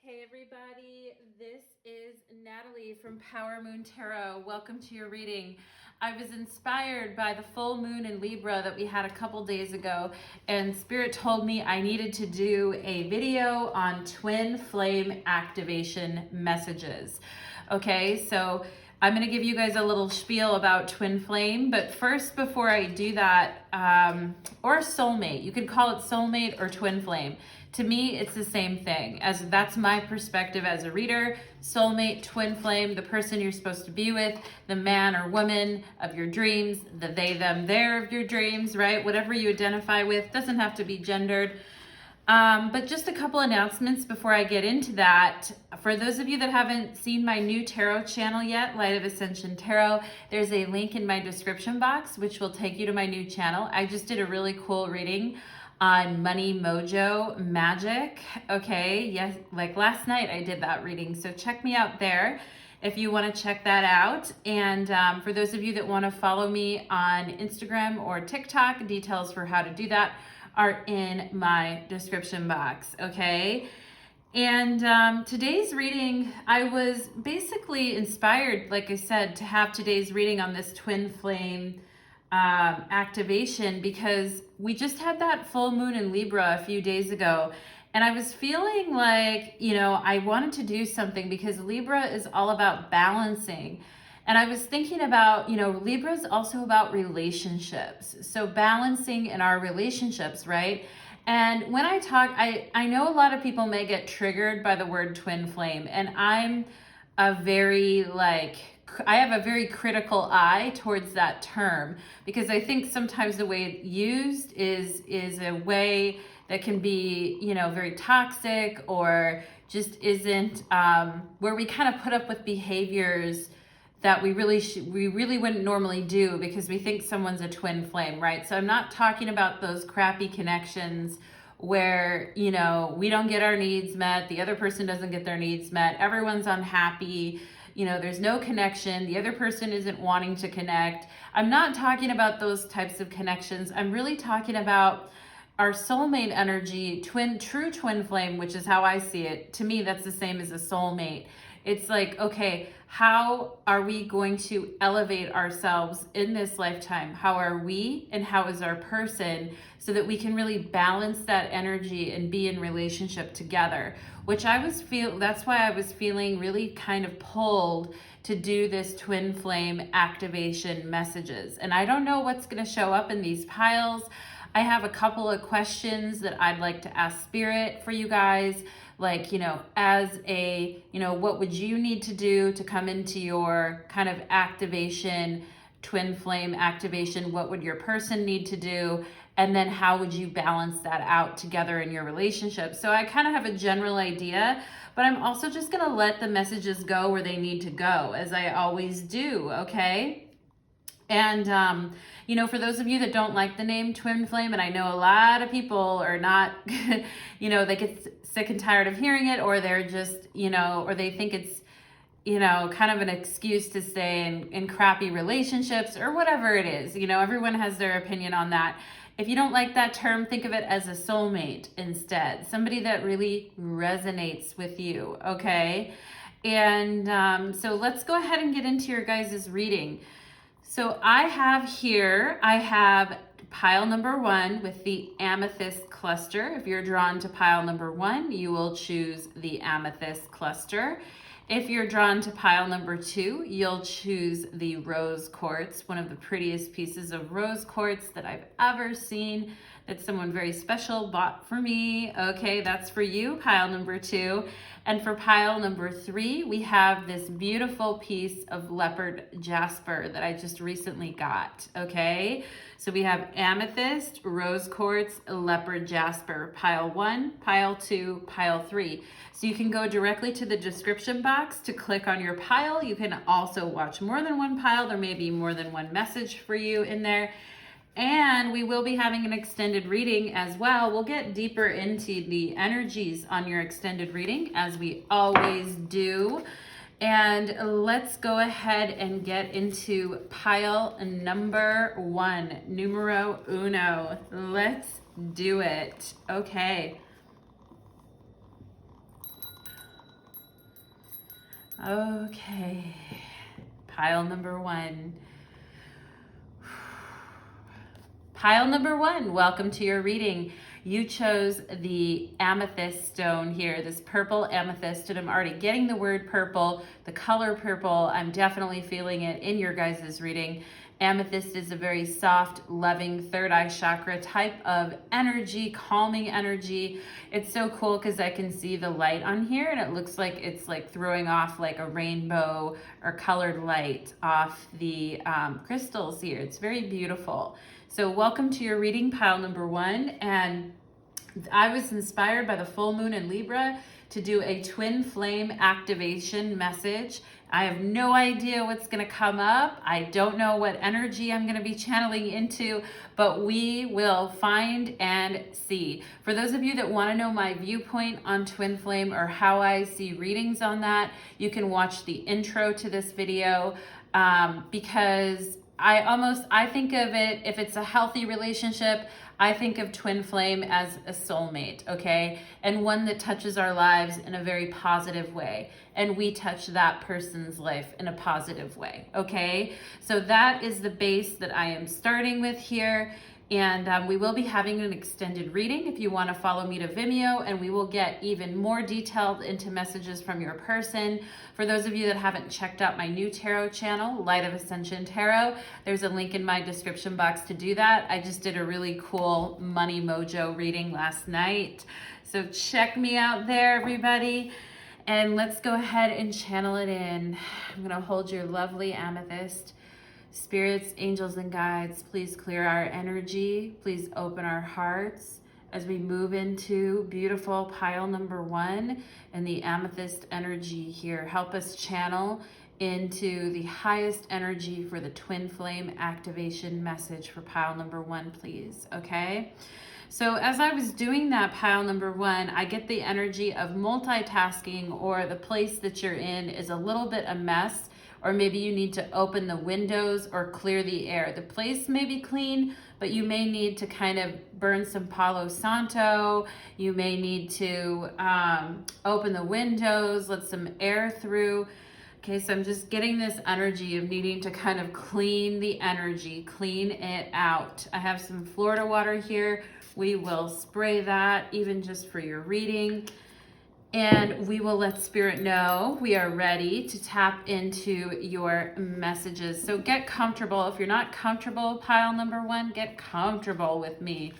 Hey everybody, this is Natalie from Power Moon Tarot. Welcome to your reading. I was inspired by the full moon in Libra that we had a couple days ago, and Spirit told me I needed to do a video on twin flame activation messages. Okay, so I'm going to give you guys a little spiel about twin flame, but first, before I do that, or soulmate, you could call it soulmate or twin flame. To me, it's the same thing, as that's my perspective as a reader. Soulmate, twin flame, the person you're supposed to be with, the man or woman of your dreams, the they, them, their of your dreams, right? Whatever you identify with, doesn't have to be gendered. But just a couple announcements before I get into that. For those of you that haven't seen my new tarot channel yet, Light of Ascension Tarot, there's a link in my description box, which will take you to my new channel. I just did a really cool reading on money mojo magic. Okay, yes, like last night I did that reading, so check me out there if you want to check that out. And for those of you that want to follow me on Instagram or TikTok, details for how to do that are in my description box. Okay, and today's reading, I was basically inspired, like I said, to have today's reading on this twin flame activation, because we just had that full moon in Libra a few days ago, and I was feeling like, I wanted to do something because Libra is all about balancing. And I was thinking about, Libra is also about relationships. So balancing in our relationships, right? And when I talk, I know a lot of people may get triggered by the word twin flame, and I have a very critical eye towards that term, because I think sometimes the way it's used is a way that can be, very toxic, or just isn't, where we kind of put up with behaviors that we really wouldn't normally do because we think someone's a twin flame, right? So I'm not talking about those crappy connections where, we don't get our needs met, the other person doesn't get their needs met, everyone's unhappy, there's no connection, the other person isn't wanting to connect. I'm not talking about those types of connections. I'm really talking about our soulmate energy, true twin flame, which is how I see it. To me, that's the same as a soulmate. It's like, okay, how are we going to elevate ourselves in this lifetime? How are we and how is our person, so that we can really balance that energy and be in relationship together, which that's why I was feeling really kind of pulled to do this twin flame activation messages. And I don't know what's going to show up in these piles. I have a couple of questions that I'd like to ask Spirit for you guys. Like, what would you need to do to come into your kind of activation, twin flame activation? What would your person need to do? And then how would you balance that out together in your relationship? So I kind of have a general idea, but I'm also just going to let the messages go where they need to go, as I always do, okay? And, for those of you that don't like the name twin flame, and I know a lot of people are not, they get sick and tired of hearing it, or they're just, or they think it's, kind of an excuse to stay in crappy relationships or whatever it is. Everyone has their opinion on that. If you don't like that term, think of it as a soulmate instead, somebody that really resonates with you, okay? And so let's go ahead and get into your guys' reading. So I have pile number 1 with the Amethyst cluster. If you're drawn to pile number 1, you will choose the Amethyst cluster. If you're drawn to pile number 2, you'll choose the Rose Quartz, one of the prettiest pieces of rose quartz that I've ever seen, that someone very special bought for me. Okay, that's for you, pile number 2. And for pile number 3, we have this beautiful piece of Leopard Jasper that I just recently got, okay? So we have Amethyst, Rose Quartz, Leopard Jasper, pile 1, pile 2, pile 3. So you can go directly to the description box to click on your pile. You can also watch more than one pile. There may be more than one message for you in there. And we will be having an extended reading as well. We'll get deeper into the energies on your extended reading, as we always do. And let's go ahead and get into pile number 1, numero uno. Let's do it. Okay. Okay, pile number one. Pile number one, welcome to your reading. You chose the amethyst stone here, this purple amethyst, and I'm already getting the word purple, the color purple. I'm definitely feeling it in your guys' reading. Amethyst is a very soft, loving, third eye chakra type of energy, calming energy. It's so cool because I can see the light on here and it looks like it's like throwing off like a rainbow or colored light off the crystals here. It's very beautiful. So welcome to your reading, pile number one. And I was inspired by the full moon in Libra to do a twin flame activation message. I have no idea what's going to come up. I don't know what energy I'm going to be channeling into, but we will find and see. For those of you that want to know my viewpoint on twin flame or how I see readings on that, you can watch the intro to this video because I think of it, if it's a healthy relationship, I think of twin flame as a soulmate, okay? And one that touches our lives in a very positive way. And we touch that person's life in a positive way, okay? So that is the base that I am starting with here. And we will be having an extended reading if you want to follow me to Vimeo, and we will get even more detailed into messages from your person. For those of you that haven't checked out my new tarot channel, Light of Ascension Tarot, there's a link in my description box to do that. I just did a really cool Money Mojo reading last night. So check me out there, everybody. And let's go ahead and channel it in. I'm going to hold your lovely amethyst. Spirits, angels, and guides, please clear our energy. Please open our hearts as we move into beautiful pile number one and the amethyst energy here. Help us channel into the highest energy for the twin flame activation message for pile number one, please. Okay? So as I was doing that pile number one, I get the energy of multitasking, or the place that you're in is a little bit a mess. Or maybe you need to open the windows or clear the air. The place may be clean, but you may need to kind of burn some Palo Santo. You may need to open the windows, let some air through. Okay, so I'm just getting this energy of needing to kind of clean the energy, clean it out. I have some Florida water here. We will spray that even just for your reading. And we will let Spirit know we are ready to tap into your messages. So get comfortable. If you're not comfortable, pile number one, get comfortable with me.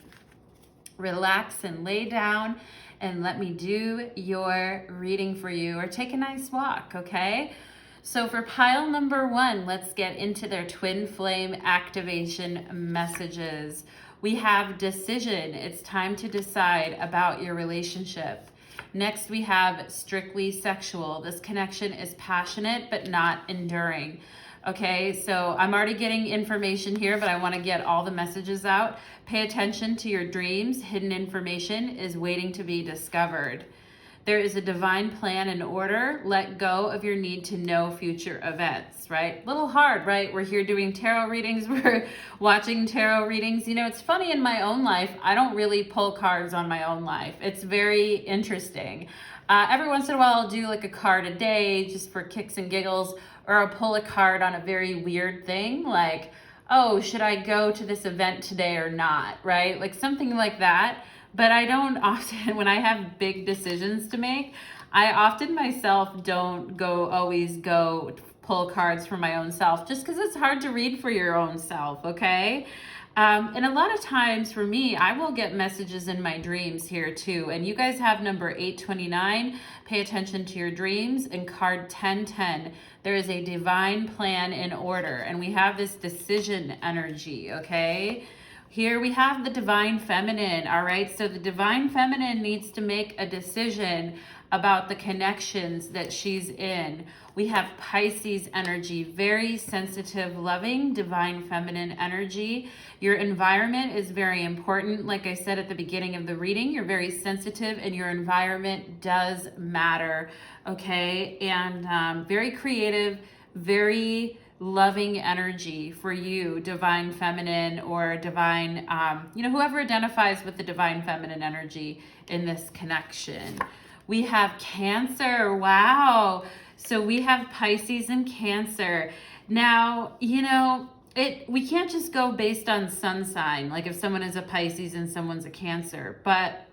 Relax and lay down and let me do your reading for you, or take a nice walk, okay? So for pile number one, let's get into their twin flame activation messages. We have decision. It's time to decide about your relationship. Next, we have strictly sexual. This connection is passionate but not enduring. Okay, so I'm already getting information here, but I want to get all the messages out. Pay attention to your dreams. Hidden information is waiting to be discovered. There is a divine plan and order. Let go of your need to know future events, right? Little hard, right? We're here doing tarot readings. We're watching tarot readings. You know, it's funny, in my own life, I don't really pull cards on my own life. It's very interesting. Every once in a while, I'll do like a card a day just for kicks and giggles, or I'll pull a card on a very weird thing, like, oh, should I go to this event today or not, right? Like something like that. But I don't often, when I have big decisions to make, I often myself don't always go pull cards for my own self, just because it's hard to read for your own self, okay? And a lot of times for me, I will get messages in my dreams here too. And you guys have number 829, pay attention to your dreams, and card 1010. There is a divine plan in order, and we have this decision energy, okay? Here we have the divine feminine, all right? So the divine feminine needs to make a decision about the connections that she's in. We have Pisces energy, very sensitive, loving, divine feminine energy. Your environment is very important. Like I said at the beginning of the reading, you're very sensitive and your environment does matter, okay? And very creative, very loving energy for you, divine feminine, or divine, whoever identifies with the divine feminine energy in this connection. We have Cancer. Wow. So we have Pisces and Cancer. Now, you know, we can't just go based on sun sign, like if someone is a Pisces and someone's a Cancer, but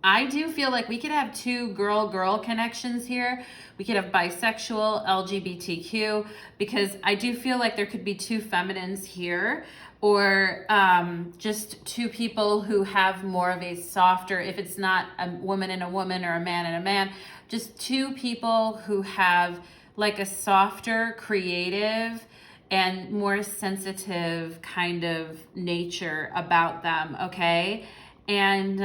I do feel like we could have two girl-girl connections here. We could have bisexual, LGBTQ, because I do feel like there could be two feminines here, or just two people who have more of a softer, if it's not a woman and a woman or a man and a man, just two people who have like a softer, creative, and more sensitive kind of nature about them, okay? And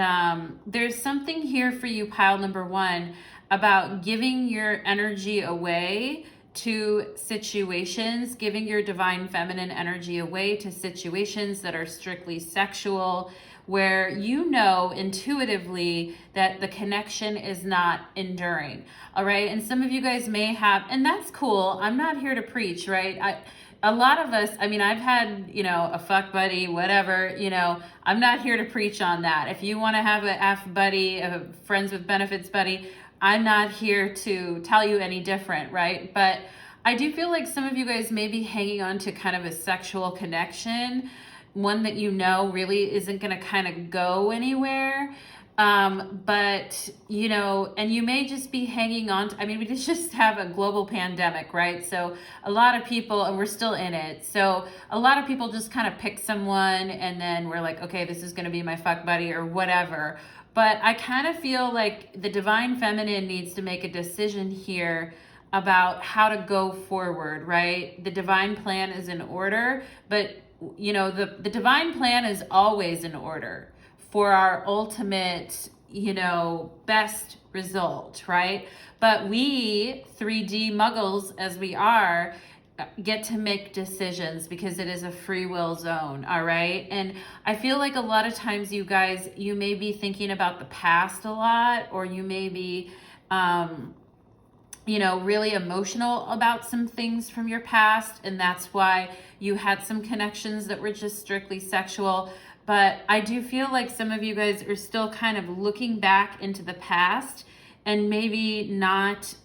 there's something here for you, pile number one, about giving your energy away to situations, giving your divine feminine energy away to situations that are strictly sexual, where you know intuitively that the connection is not enduring. All right. And some of you guys may have, and that's cool. I'm not here to preach, right? A lot of us, I mean, I've had, you know, a fuck buddy, whatever, you know, I'm not here to preach on that. If you want to have a F buddy, a friends with benefits buddy, I'm not here to tell you any different, right? But I do feel like some of you guys may be hanging on to kind of a sexual connection, one that you know really isn't going to kind of go anywhere. But, you know, and you may just be hanging on to, I mean, we just have a global pandemic, right? So a lot of people, and we're still in it. So a lot of people just kind of pick someone and then we're like, okay, this is going to be my fuck buddy or whatever. But I kind of feel like the divine feminine needs to make a decision here about how to go forward, right? The divine plan is in order, but you know, the divine plan is always in order for our ultimate, you know, best result, right? But we 3D muggles as we are, get to make decisions because it is a free will zone, all right? And I feel like a lot of times you guys, you may be thinking about the past a lot, or you may be, you know, really emotional about some things from your past, and that's why you had some connections that were just strictly sexual. But I do feel like some of you guys are still kind of looking back into the past and maybe not,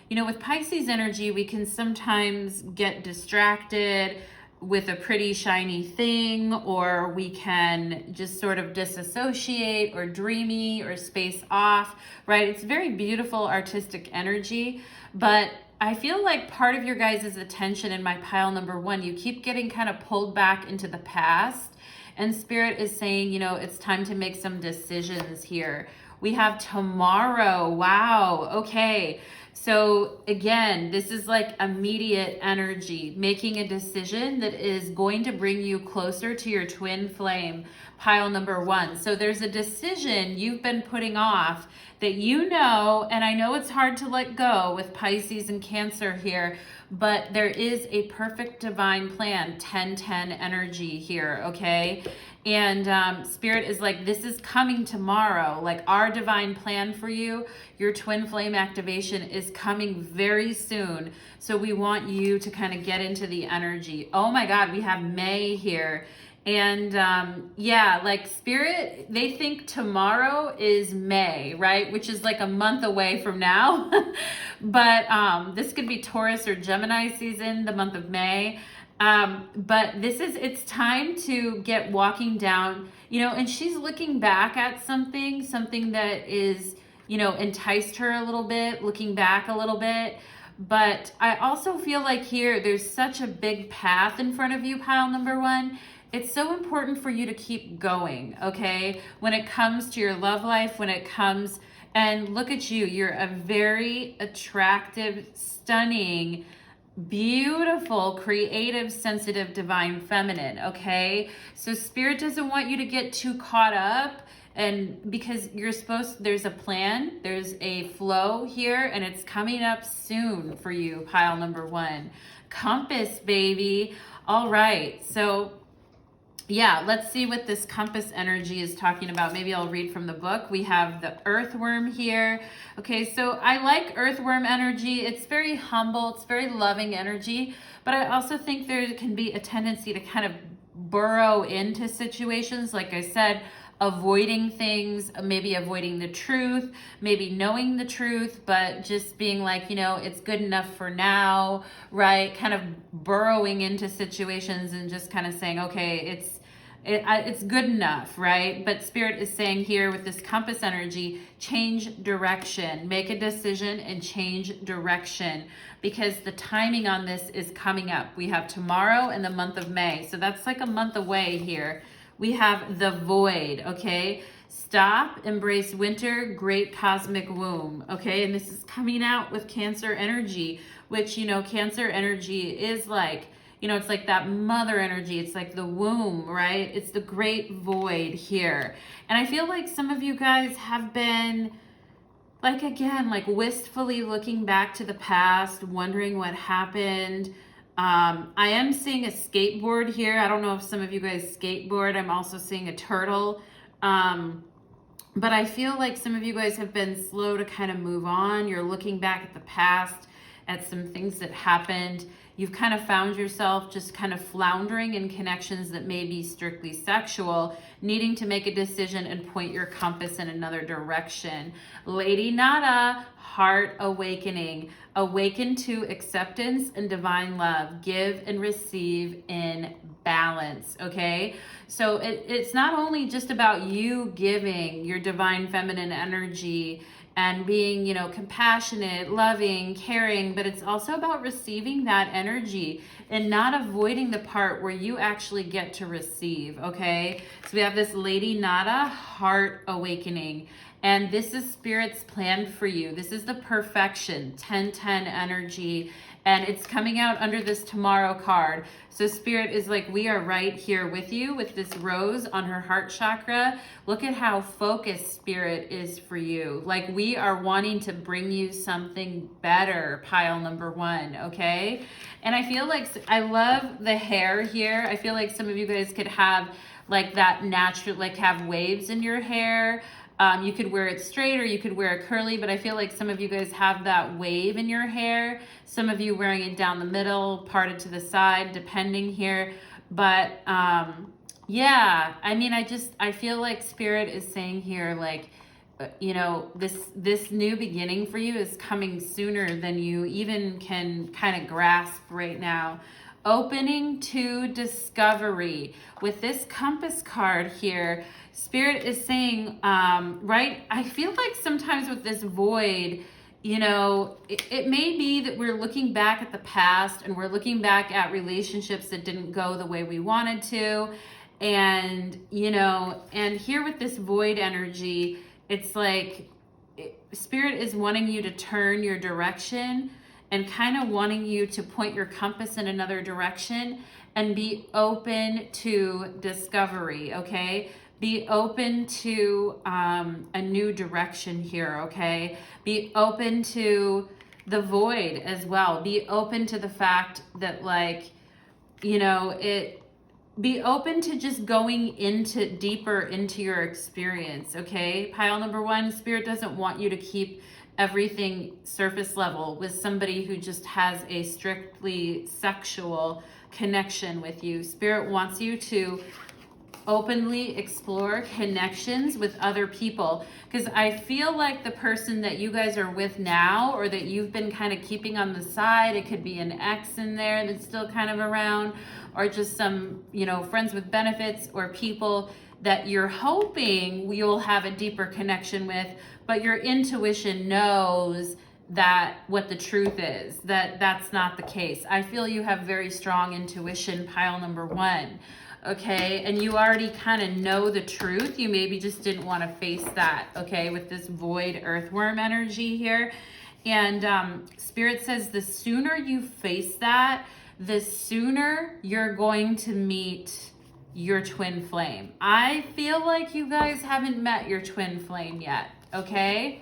you know, with Pisces energy, we can sometimes get distracted with a pretty shiny thing, or we can just sort of disassociate or dreamy or space off, right? It's very beautiful artistic energy, but I feel like part of your guys' attention in my pile number one, you keep getting kind of pulled back into the past. And Spirit is saying, you know, it's time to make some decisions here. We have tomorrow. Wow. Okay. So again, this is like immediate energy, making a decision that is going to bring you closer to your twin flame, pile number one. So there's a decision you've been putting off that you know, and I know it's hard to let go with Pisces and Cancer here, but there is a perfect divine plan, 10-10 energy here, okay? And Spirit is like, this is coming tomorrow. Like our divine plan for you, your twin flame activation is coming very soon. So we want you to kind of get into the energy. Oh my God, we have May here. And yeah, like Spirit, they think tomorrow is May, right? Which is like a month away from now. But this could be Taurus or Gemini season, the month of May. But it's time to get walking down, you know, and she's looking back at something that is, you know, enticed her a little bit, looking back a little bit. But I also feel like here, there's such a big path in front of you, pile number one. It's so important for you to keep going, okay? When it comes to your love life, when it comes, and look at you, you're a very attractive, stunning, beautiful, creative, sensitive, divine feminine, okay? So Spirit doesn't want you to get too caught up, and because there's a plan, there's a flow here, and it's coming up soon for you, pile number one. Compass, baby. All right, so yeah, let's see what this compass energy is talking about. Maybe I'll read from the book. We have the earthworm here. Okay, so I like earthworm energy. It's very humble. It's very loving energy. But I also think there can be a tendency to kind of burrow into situations. Like I said, avoiding things, maybe avoiding the truth, maybe knowing the truth, but just being like, you know, it's good enough for now, right? Kind of burrowing into situations and just kind of saying, okay, it's good enough, right? But Spirit is saying here with this compass energy, change direction, make a decision and change direction, because the timing on this is coming up. We have tomorrow and the month of May. So that's like a month away here. We have the void, okay? Stop, embrace winter, great cosmic womb, okay? And this is coming out with Cancer energy, which, you know, Cancer energy is like, you know, it's like that mother energy. It's like the womb, right? It's the great void here. And I feel like some of you guys have been, like, again, like wistfully looking back to the past, wondering what happened. I am seeing a skateboard here. I don't know if some of you guys skateboard. I'm also seeing a turtle. But I feel like some of you guys have been slow to kind of move on. You're looking back at the past, at some things that happened. You've kind of found yourself just kind of floundering in connections that may be strictly sexual, needing to make a decision and point your compass in another direction. Lady Nada, heart awakening. Awaken to acceptance and divine love. Give and receive in balance, okay? So it's not only just about you giving your divine feminine energy and being, you know, compassionate, loving, caring, but it's also about receiving that energy and not avoiding the part where you actually get to receive, okay? So we have this Lady Nada, heart awakening, and this is Spirit's plan for you. This is the perfection, 1010 energy, and it's coming out under this tomorrow card. So Spirit is like, we are right here with you with this rose on her heart chakra. Look at how focused Spirit is for you. Like, we are wanting to bring you something better, pile number one, okay? And I feel like, I love the hair here. I feel like some of you guys could have like that natural, like have waves in your hair. You could wear it straight or you could wear it curly, but I feel like some of you guys have that wave in your hair. Some of you wearing it down the middle, parted to the side, depending here. But yeah, I mean, I feel like Spirit is saying here, like, you know, this new beginning for you is coming sooner than you even can kind of grasp right now. Opening to discovery. With this compass card here, Spirit is saying, right, I feel like sometimes with this void, you know, it may be that we're looking back at the past and we're looking back at relationships that didn't go the way we wanted to. And, you know, and here with this void energy, it's like Spirit is wanting you to turn your direction and kind of wanting you to point your compass in another direction and be open to discovery, okay? Be open to a new direction here, okay? Be open to the void as well. Be open to the fact that, like, you know, be open to just going into deeper into your experience, okay? Pile number one, Spirit doesn't want you to keep everything surface level with somebody who just has a strictly sexual connection with you. Spirit wants you to openly explore connections with other people, because I feel like the person that you guys are with now, or that you've been kind of keeping on the side, it could be an ex in there that's still kind of around, or just some, you know, friends with benefits, or people that you're hoping you'll have a deeper connection with, but your intuition knows that what the truth is, that that's not the case. I feel you have very strong intuition, pile number one, okay? And you already kind of know the truth. You maybe just didn't want to face that, okay, with this void earthworm energy here. And Spirit says the sooner you face that, the sooner you're going to meet your twin flame. I feel like you guys haven't met your twin flame yet, okay?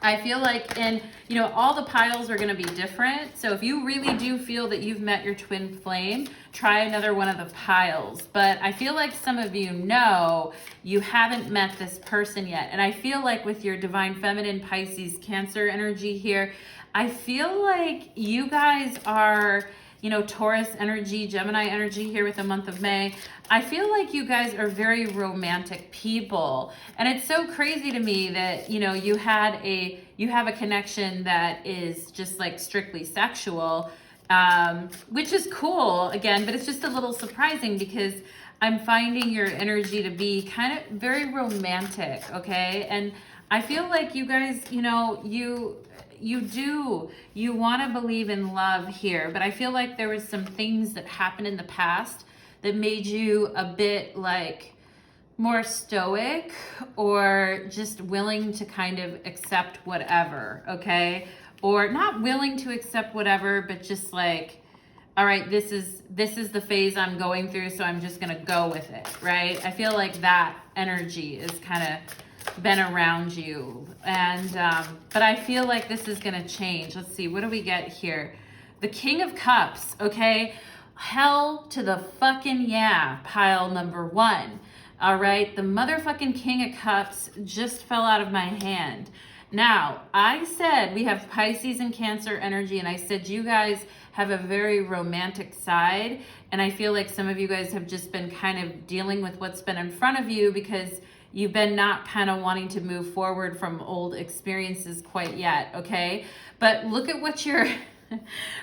I feel like, and you know, all the piles are going to be different. So if you really do feel that you've met your twin flame, try another one of the piles. But I feel like some of you know you haven't met this person yet. And I feel like with your divine feminine Pisces Cancer energy here, I feel like you guys are you know, Taurus energy, Gemini energy here with the month of May. I feel like you guys are very romantic people. And it's so crazy to me that, you know, you have a connection that is just like strictly sexual, which is cool again, but it's just a little surprising because I'm finding your energy to be kind of very romantic, okay? And I feel like you guys, you know, you want to believe in love here, but I feel like there was some things that happened in the past that made you a bit like more stoic or just willing to kind of accept whatever, okay? Or not willing to accept whatever, but just like, all right, this is the phase I'm going through, so I'm just gonna go with it, right? I feel like that energy is kind of been around you, and but I feel like this is gonna change. Let's see, what do we get here? The King of Cups, okay? Hell to the fucking yeah, pile number 1. All right, the motherfucking King of Cups just fell out of my hand. Now, I said we have Pisces and Cancer energy, and I said you guys have a very romantic side, and I feel like some of you guys have just been kind of dealing with what's been in front of you because you've been not kind of wanting to move forward from old experiences quite yet, okay? But look at what you're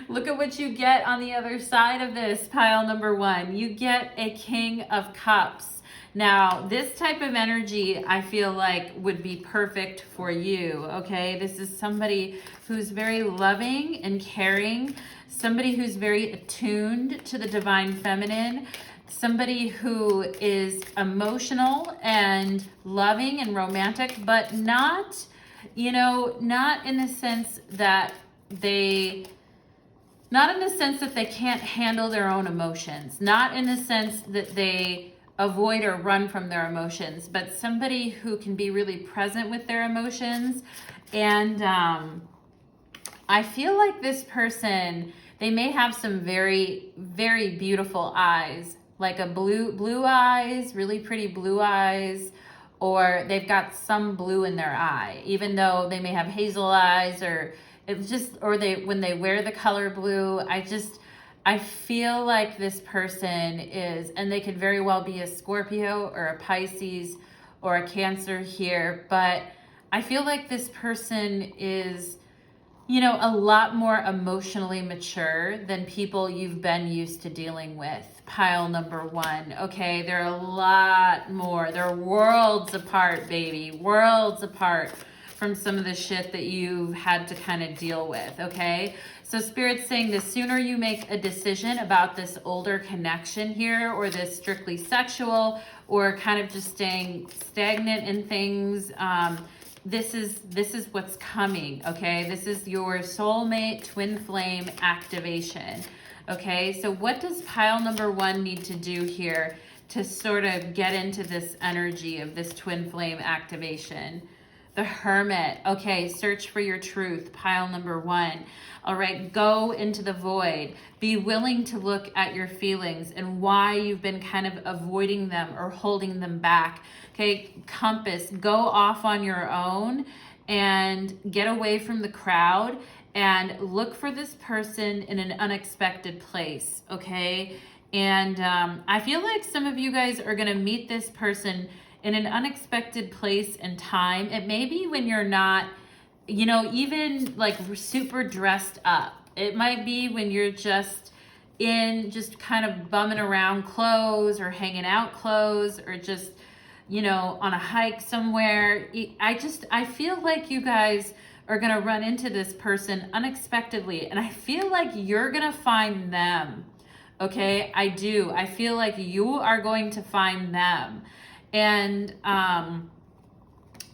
look at what you get on the other side of this pile number 1. You get a King of Cups. Now, this type of energy, I feel like would be perfect for you, okay? This is somebody who's very loving and caring, somebody who's very attuned to the divine feminine, somebody who is emotional and loving and romantic, but not, you know, not in the sense that they can't handle their own emotions, not in the sense that they avoid or run from their emotions, but somebody who can be really present with their emotions. And I feel like this person, they may have some very, very beautiful eyes, like a blue eyes, really pretty blue eyes, or they've got some blue in their eye, even though they may have hazel eyes, or it's just, or when they wear the color blue, I feel like this person is, and they could very well be a Scorpio or a Pisces or a Cancer here, but I feel like this person is, you know, a lot more emotionally mature than people you've been used to dealing with. Pile number 1, okay? They're a lot more, they're worlds apart, baby, worlds apart from some of the shit that you've had to kind of deal with, okay? So Spirit's saying the sooner you make a decision about this older connection here, or this strictly sexual, or kind of just staying stagnant in things, this is what's coming, okay? This is your soulmate twin flame activation, okay? So what does pile number 1 need to do here to sort of get into this energy of this twin flame activation? The Hermit, okay, search for your truth, pile number 1. All right, go into the void. Be willing to look at your feelings and why you've been kind of avoiding them or holding them back. Okay, Compass, go off on your own and get away from the crowd and look for this person in an unexpected place, okay? And I feel like some of you guys are gonna meet this person in an unexpected place and time. It may be when you're not, you know, even like super dressed up. It might be when you're just kind of bumming around clothes or hanging out clothes, or just, you know, on a hike somewhere. I feel like you guys are gonna run into this person unexpectedly, and I feel like you're gonna find them, okay? I do. I feel like you are going to find them. And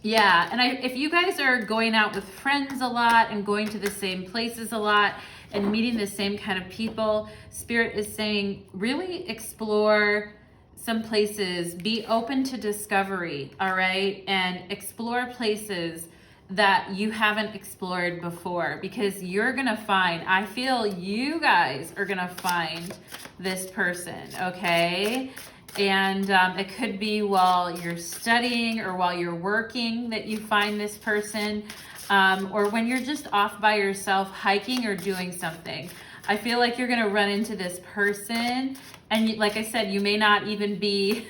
yeah, and if you guys are going out with friends a lot and going to the same places a lot and meeting the same kind of people, Spirit is saying really explore some places, be open to discovery, all right? And explore places that you haven't explored before, because you're gonna find, I feel you guys are gonna find this person, okay? And it could be while you're studying or while you're working that you find this person, or when you're just off by yourself hiking or doing something. I feel like you're going to run into this person. And like I said, you may not even be,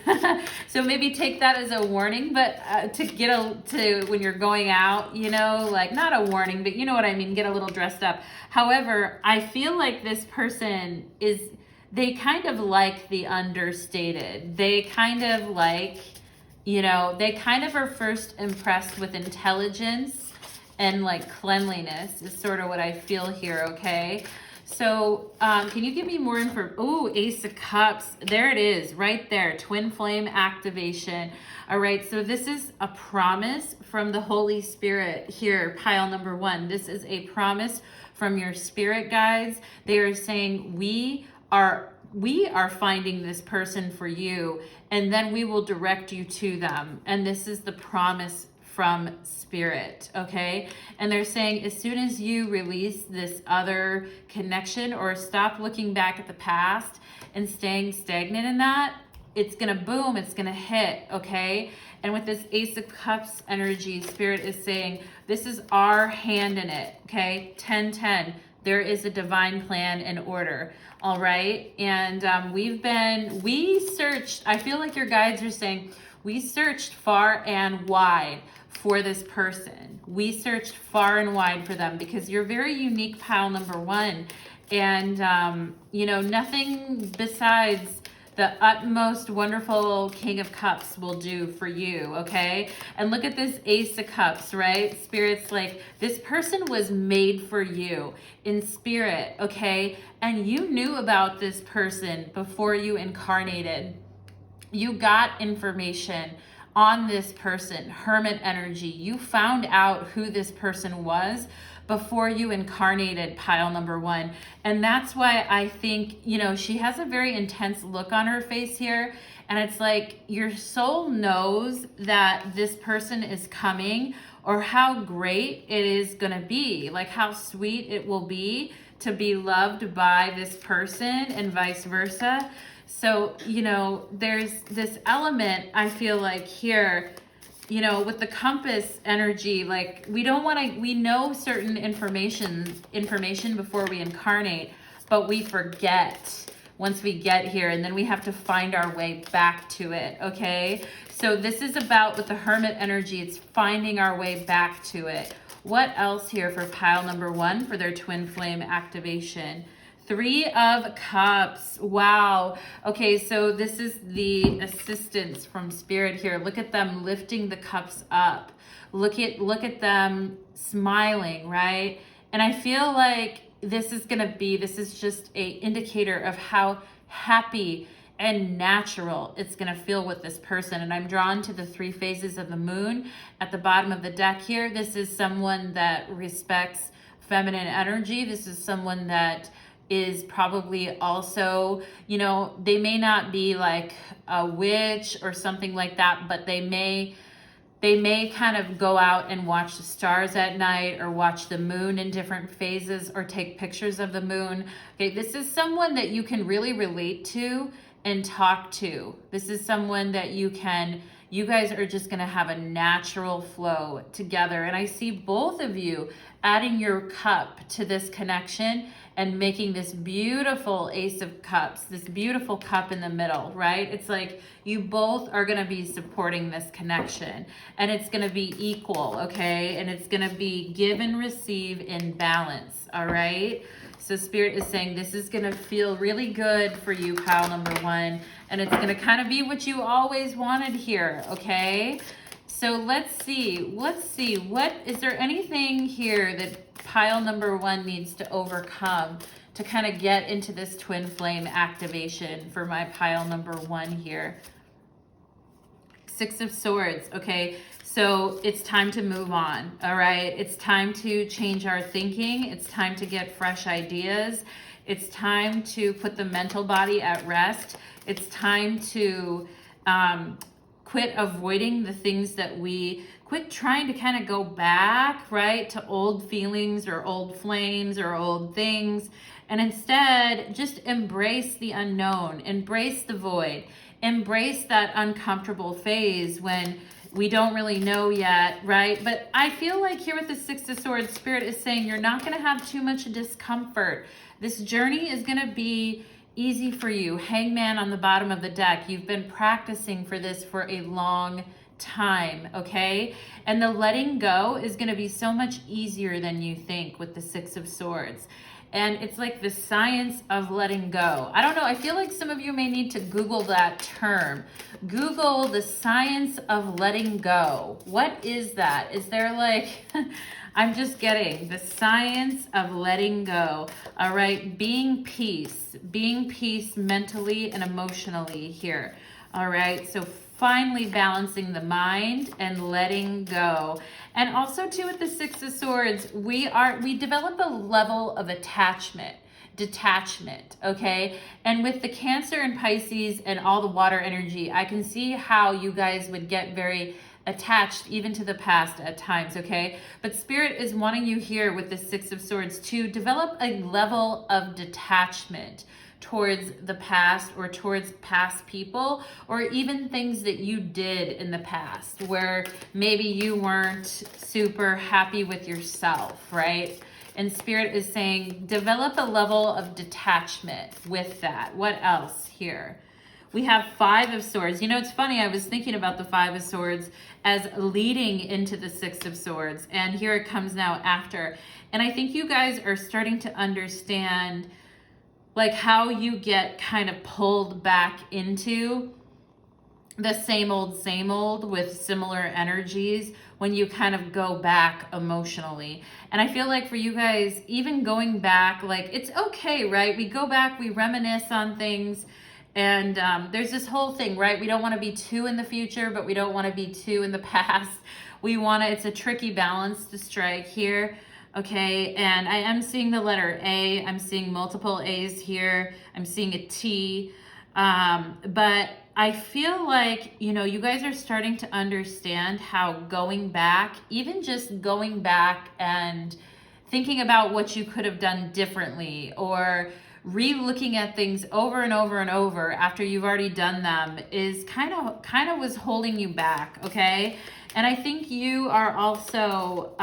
so maybe take that as a warning, but to when you're going out, you know, like not a warning, but you know what I mean, get a little dressed up. However, I feel like this person they kind of like the understated. They kind of like, you know, they kind of are first impressed with intelligence and like cleanliness is sort of what I feel here, okay? So can you give me more info? Oh, Ace of Cups. There it is, right there. Twin flame activation. All right, so this is a promise from the Holy Spirit here, pile number 1. This is a promise from your spirit guides. They are saying, we are finding this person for you, and then we will direct you to them. And this is the promise from spirit, okay? And they're saying as soon as you release this other connection or stop looking back at the past and staying stagnant in that, it's gonna boom, it's gonna hit, okay? And with this Ace of Cups energy, spirit is saying, this is our hand in it, okay? 10-10, there is a divine plan and order, all right? And we searched, I feel like your guides are saying, we searched far and wide for this person. We searched far and wide for them because you're very unique, pile number 1. And, you know, nothing besides the utmost wonderful King of Cups will do for you, okay? And look at this Ace of Cups, right? Spirit's like, this person was made for you in spirit, okay? And you knew about this person before you incarnated. You got information on this person, Hermit energy. You found out who this person was before you incarnated, pile number 1. And that's why I think, you know, she has a very intense look on her face here. And it's like your soul knows that this person is coming, or how great it is gonna be, like how sweet it will be to be loved by this person and vice versa. So, you know, there's this element, I feel like here, you know, with the compass energy, like we know certain information before we incarnate, but we forget once we get here, and then we have to find our way back to it, okay? So this is about, with the Hermit energy, it's finding our way back to it. What else here for pile number 1 for their twin flame activation? 3 of Cups. Wow. Okay, so this is the assistance from spirit here. Look at them lifting the cups up. Look at them smiling, right? And I feel like this is just a indicator of how happy and natural it's gonna feel with this person. And I'm drawn to the 3 phases of the moon at the bottom of the deck here. This is someone that respects feminine energy. This is someone that is probably also, you know, they may not be like a witch or something like that, but they may kind of go out and watch the stars at night, or watch the moon in different phases, or take pictures of the moon. Okay, this is someone that you can really relate to and talk to. This is someone that you guys are just gonna have a natural flow together. And I see both of you adding your cup to this connection and making this beautiful Ace of Cups, this beautiful cup in the middle, right? It's like you both are gonna be supporting this connection, and it's gonna be equal, okay? And it's gonna be give and receive in balance, all right? So Spirit is saying this is gonna feel really good for you, pile number 1, and it's gonna kind of be what you always wanted here, okay? So let's see, what is there anything here that pile number 1 needs to overcome to kind of get into this twin flame activation for my pile number 1 here? 6 of Swords, okay? So it's time to move on, all right? It's time to change our thinking. It's time to get fresh ideas. It's time to put the mental body at rest. It's time to quit avoiding the things that quit trying to kind of go back, right, to old feelings or old flames or old things, and instead just embrace the unknown, embrace the void, embrace that uncomfortable phase when We don't really know yet, right? But I feel like here with the Six of Swords, Spirit is saying you're not going to have too much discomfort. This journey is going to be easy for you. Hangman on the bottom of the deck. You've been practicing for this for a long time, okay? And the letting go is going to be so much easier than you think with the Six of Swords. And it's like the science of letting go. I don't know. I feel like some of you may need to Google that term. Google the science of letting go. What is that? Is there like, I'm just getting the science of letting go. All right. Being peace mentally and emotionally here. All right. So finally balancing the mind and letting go. And also too with the Six of Swords, we develop a level of detachment, okay? And with the Cancer and Pisces and all the water energy, I can see how you guys would get very attached even to the past at times, okay? But Spirit is wanting you here with the Six of Swords to develop a level of detachment towards the past or towards past people, or even things that you did in the past where maybe you weren't super happy with yourself, right? And Spirit is saying develop a level of detachment with that. What else here? We have Five of Swords. You know, it's funny, I was thinking about the Five of Swords as leading into the Six of Swords, and here it comes now after. And I think you guys are starting to understand like how you get kind of pulled back into the same old with similar energies when you kind of go back emotionally. And I feel like for you guys, even going back, like it's okay, right? We go back, we reminisce on things, and there's this whole thing, right? We don't want to be too in the future, but we don't want to be too in the past. It's a tricky balance to strike here. Okay, and I am seeing the letter A. I'm seeing multiple A's here. I'm seeing a T. But I feel like, you know, you guys are starting to understand how going back, even just going back and thinking about what you could have done differently, or re-looking at things over and over and over after you've already done them, is kind of was holding you back, okay? And I think you are also...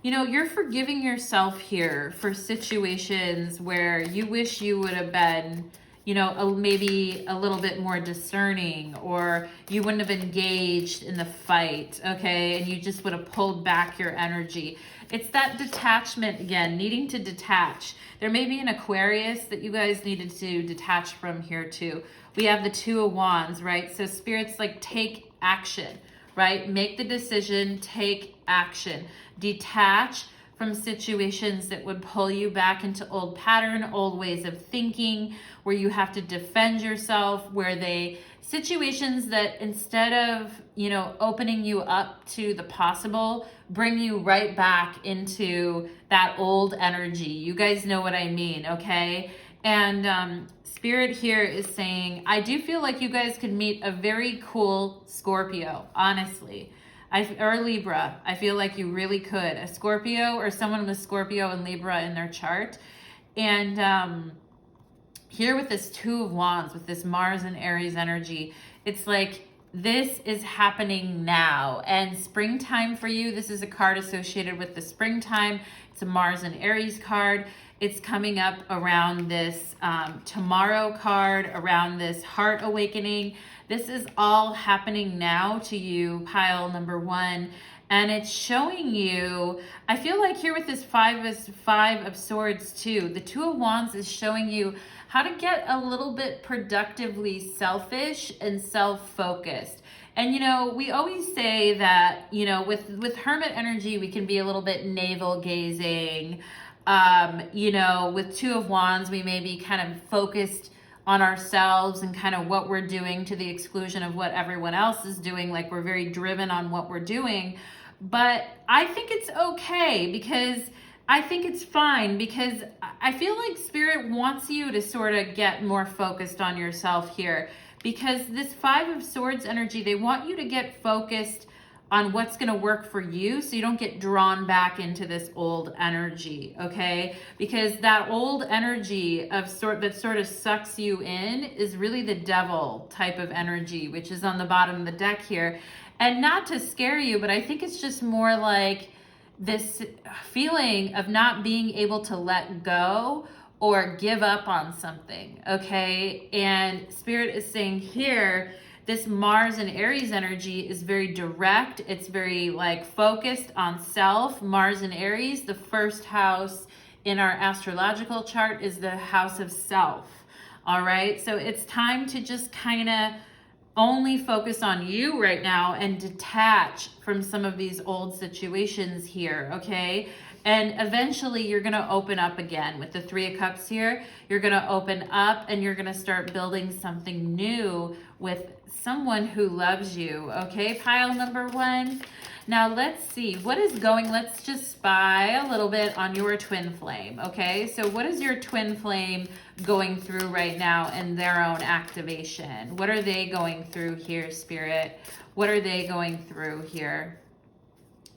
you know, you're forgiving yourself here for situations where you wish you would have been, you know, maybe a little bit more discerning, or you wouldn't have engaged in the fight, okay? And you just would have pulled back your energy. It's that detachment again, needing to detach. There may be an Aquarius that you guys needed to detach from here too. We have the Two of Wands, right? So Spirit's like, take action, right? Make the decision, take action. Detach from situations that would pull you back into old pattern, old ways of thinking, where you have to defend yourself, situations that instead of, you know, opening you up to the possible, bring you right back into that old energy. You guys know what I mean, okay? And Spirit here is saying, I do feel like you guys could meet a very cool Scorpio, honestly. Or Libra. I feel like you really could. A Scorpio, or someone with Scorpio and Libra in their chart. And here with this Two of Wands, with this Mars and Aries energy, it's like this is happening now. And springtime for you, this is a card associated with the springtime. It's a Mars and Aries card. It's coming up around this tomorrow card, around this heart awakening. This is all happening now to you, pile number one. And it's showing you, I feel like here with this Five of Swords too, the Two of Wands is showing you how to get a little bit productively selfish and self-focused. And, you know, we always say that, you know, with Hermit energy, we can be a little bit navel gazing. You know, with Two of Wands, we may be kind of focused on ourselves and kind of what we're doing to the exclusion of what everyone else is doing. Like, we're very driven on what we're doing. But I think it's okay, because I think it's fine, because I feel like Spirit wants you to sort of get more focused on yourself here, because this Five of Swords energy, they want you to get focused on what's going to work for you, so you don't get drawn back into this old energy, okay? Because that old energy that sort of sucks you in is really the devil type of energy, which is on the bottom of the deck here. And not to scare you, but I think it's just more like this feeling of not being able to let go or give up on something, okay? And Spirit is saying here, this Mars and Aries energy is very direct. It's very like focused on self. Mars and Aries, the first house in our astrological chart is the house of self. All right, so it's time to just kind of only focus on you right now and detach from some of these old situations here, okay? And eventually you're going to open up again with the Three of Cups here. You're going to open up and you're going to start building something new with someone who loves you, okay? Pile number one. Now let's see what is going. Let's just spy a little bit on your twin flame, okay? So what is your twin flame going through right now in their own activation? What are they going through here, Spirit? What are they going through here?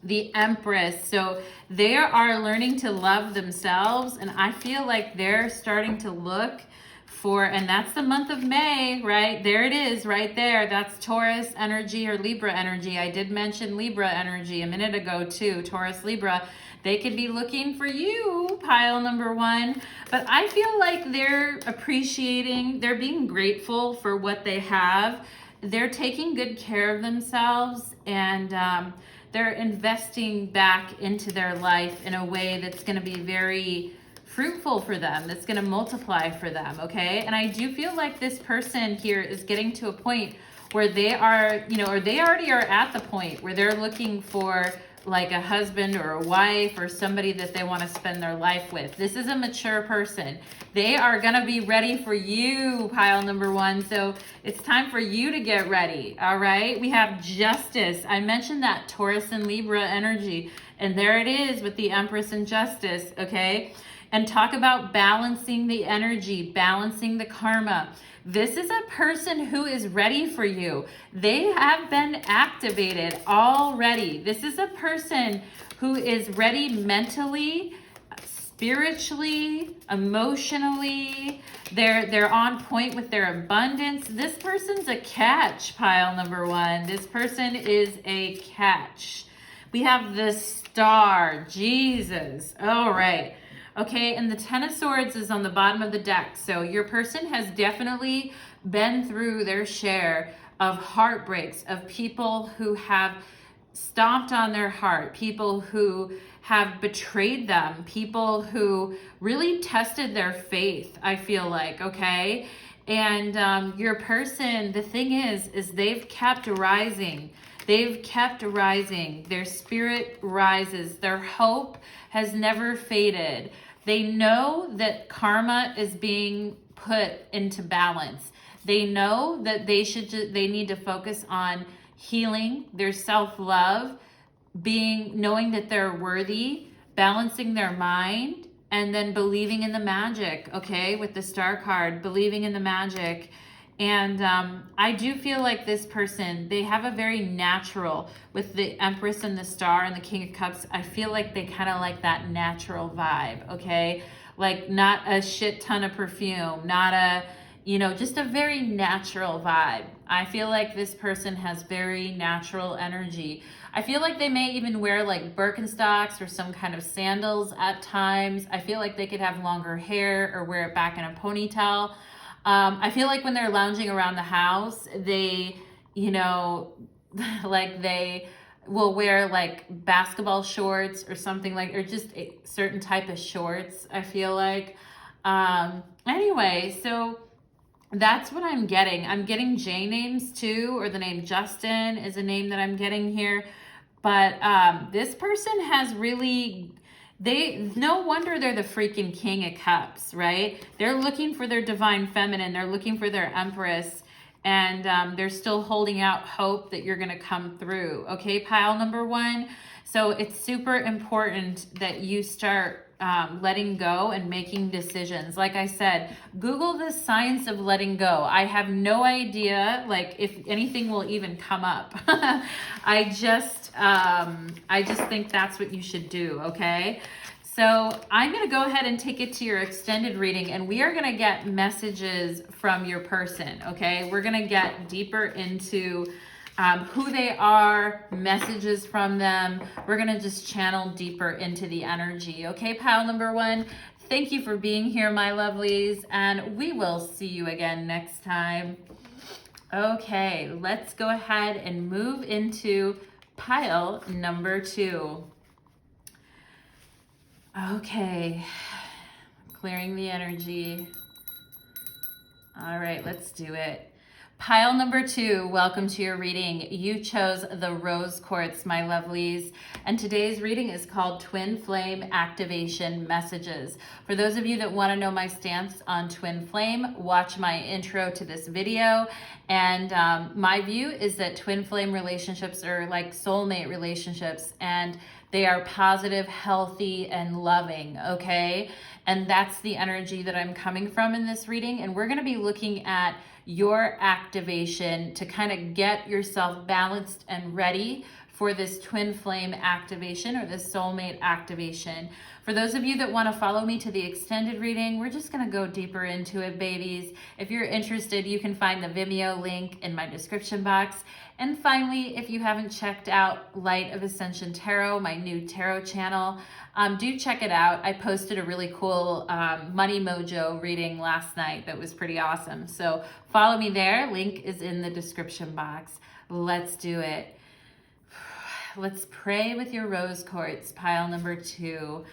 The Empress. So they are learning to love themselves, and I feel like they're starting to look for, and that's the month of May, right? There it is right there. That's Taurus energy or Libra energy. I did mention Libra energy a minute ago too. Taurus, Libra. They could be looking for you, pile number one. But I feel like they're appreciating, they're being grateful for what they have. They're taking good care of themselves, and they're investing back into their life in a way that's going to be very fruitful for them, that's going to multiply for them, okay? And I do feel like this person here is getting to a point where they are, you know, or they already are at the point where they're looking for like a husband or a wife or somebody that they want to spend their life with. This is a mature person. They are going to be ready for you, pile number one. So it's time for you to get ready, all right? We have Justice. I mentioned that Taurus and Libra energy, and there it is with the Empress and Justice, okay? And talk about balancing the energy, balancing the karma. This is a person who is ready for you. They have been activated already. This is a person who is ready mentally, spiritually, emotionally. They're on point with their abundance. This person's a catch, pile number one. This person is a catch. We have the Star, Jesus. All right. Okay, and the Ten of Swords is on the bottom of the deck. So your person has definitely been through their share of heartbreaks, of people who have stomped on their heart, people who have betrayed them, people who really tested their faith, I feel like, okay? And your person, the thing is they've kept rising. They've kept rising. Their spirit rises. Their hope has never faded. They know that karma is being put into balance. They know that they need to focus on healing, their self-love, knowing that they're worthy, balancing their mind, and then believing in the magic, okay? With the Star card, believing in the magic. And I do feel like this person, they have a very natural, with the Empress and the Star and the King of Cups, I feel like they kind of like that natural vibe, okay? Like not a shit ton of perfume, not a, you know, just a very natural vibe. I feel like this person has very natural energy. I feel like they may even wear like Birkenstocks or some kind of sandals at times. I feel like they could have longer hair or wear it back in a ponytail. I feel like when they're lounging around the house, they, you know, like they will wear like basketball shorts or something like, or just a certain type of shorts, I feel like. Anyway, so that's what I'm getting. I'm getting J names too, or the name Justin is a name that I'm getting here. But this person has really... no wonder they're the freaking King of Cups, right? They're looking for their divine feminine. They're looking for their Empress. And they're still holding out hope that you're going to come through. Okay, pile number one. So it's super important that you start letting go and making decisions. Like I said, Google the science of letting go. I have no idea, like, if anything will even come up. I just think that's what you should do, okay? So I'm going to go ahead and take it to your extended reading, and we are going to get messages from your person, okay? We're going to get deeper into who they are, messages from them. We're going to just channel deeper into the energy. Okay, pile number 1, thank you for being here, my lovelies, and we will see you again next time. Okay, let's go ahead and move into pile number 2. Okay, clearing the energy. All right, let's do it. Pile number 2, welcome to your reading. You chose the rose quartz, my lovelies. And today's reading is called Twin Flame Activation Messages. For those of you that want to know my stance on twin flame, watch my intro to this video. And my view is that twin flame relationships are like soulmate relationships, and they are positive, healthy, and loving, okay? And that's the energy that I'm coming from in this reading. And we're going to be looking at your activation to kind of get yourself balanced and ready for this twin flame activation or this soulmate activation. For those of you that want to follow me to the extended reading, we're just going to go deeper into it, babies. If you're interested, you can find the Vimeo link in my description box. And finally, if you haven't checked out Light of Ascension Tarot, my new tarot channel, do check it out. I posted a really cool Money Mojo reading last night that was pretty awesome. So follow me there. Link is in the description box. Let's do it. Let's pray with your rose quartz, pile number 2.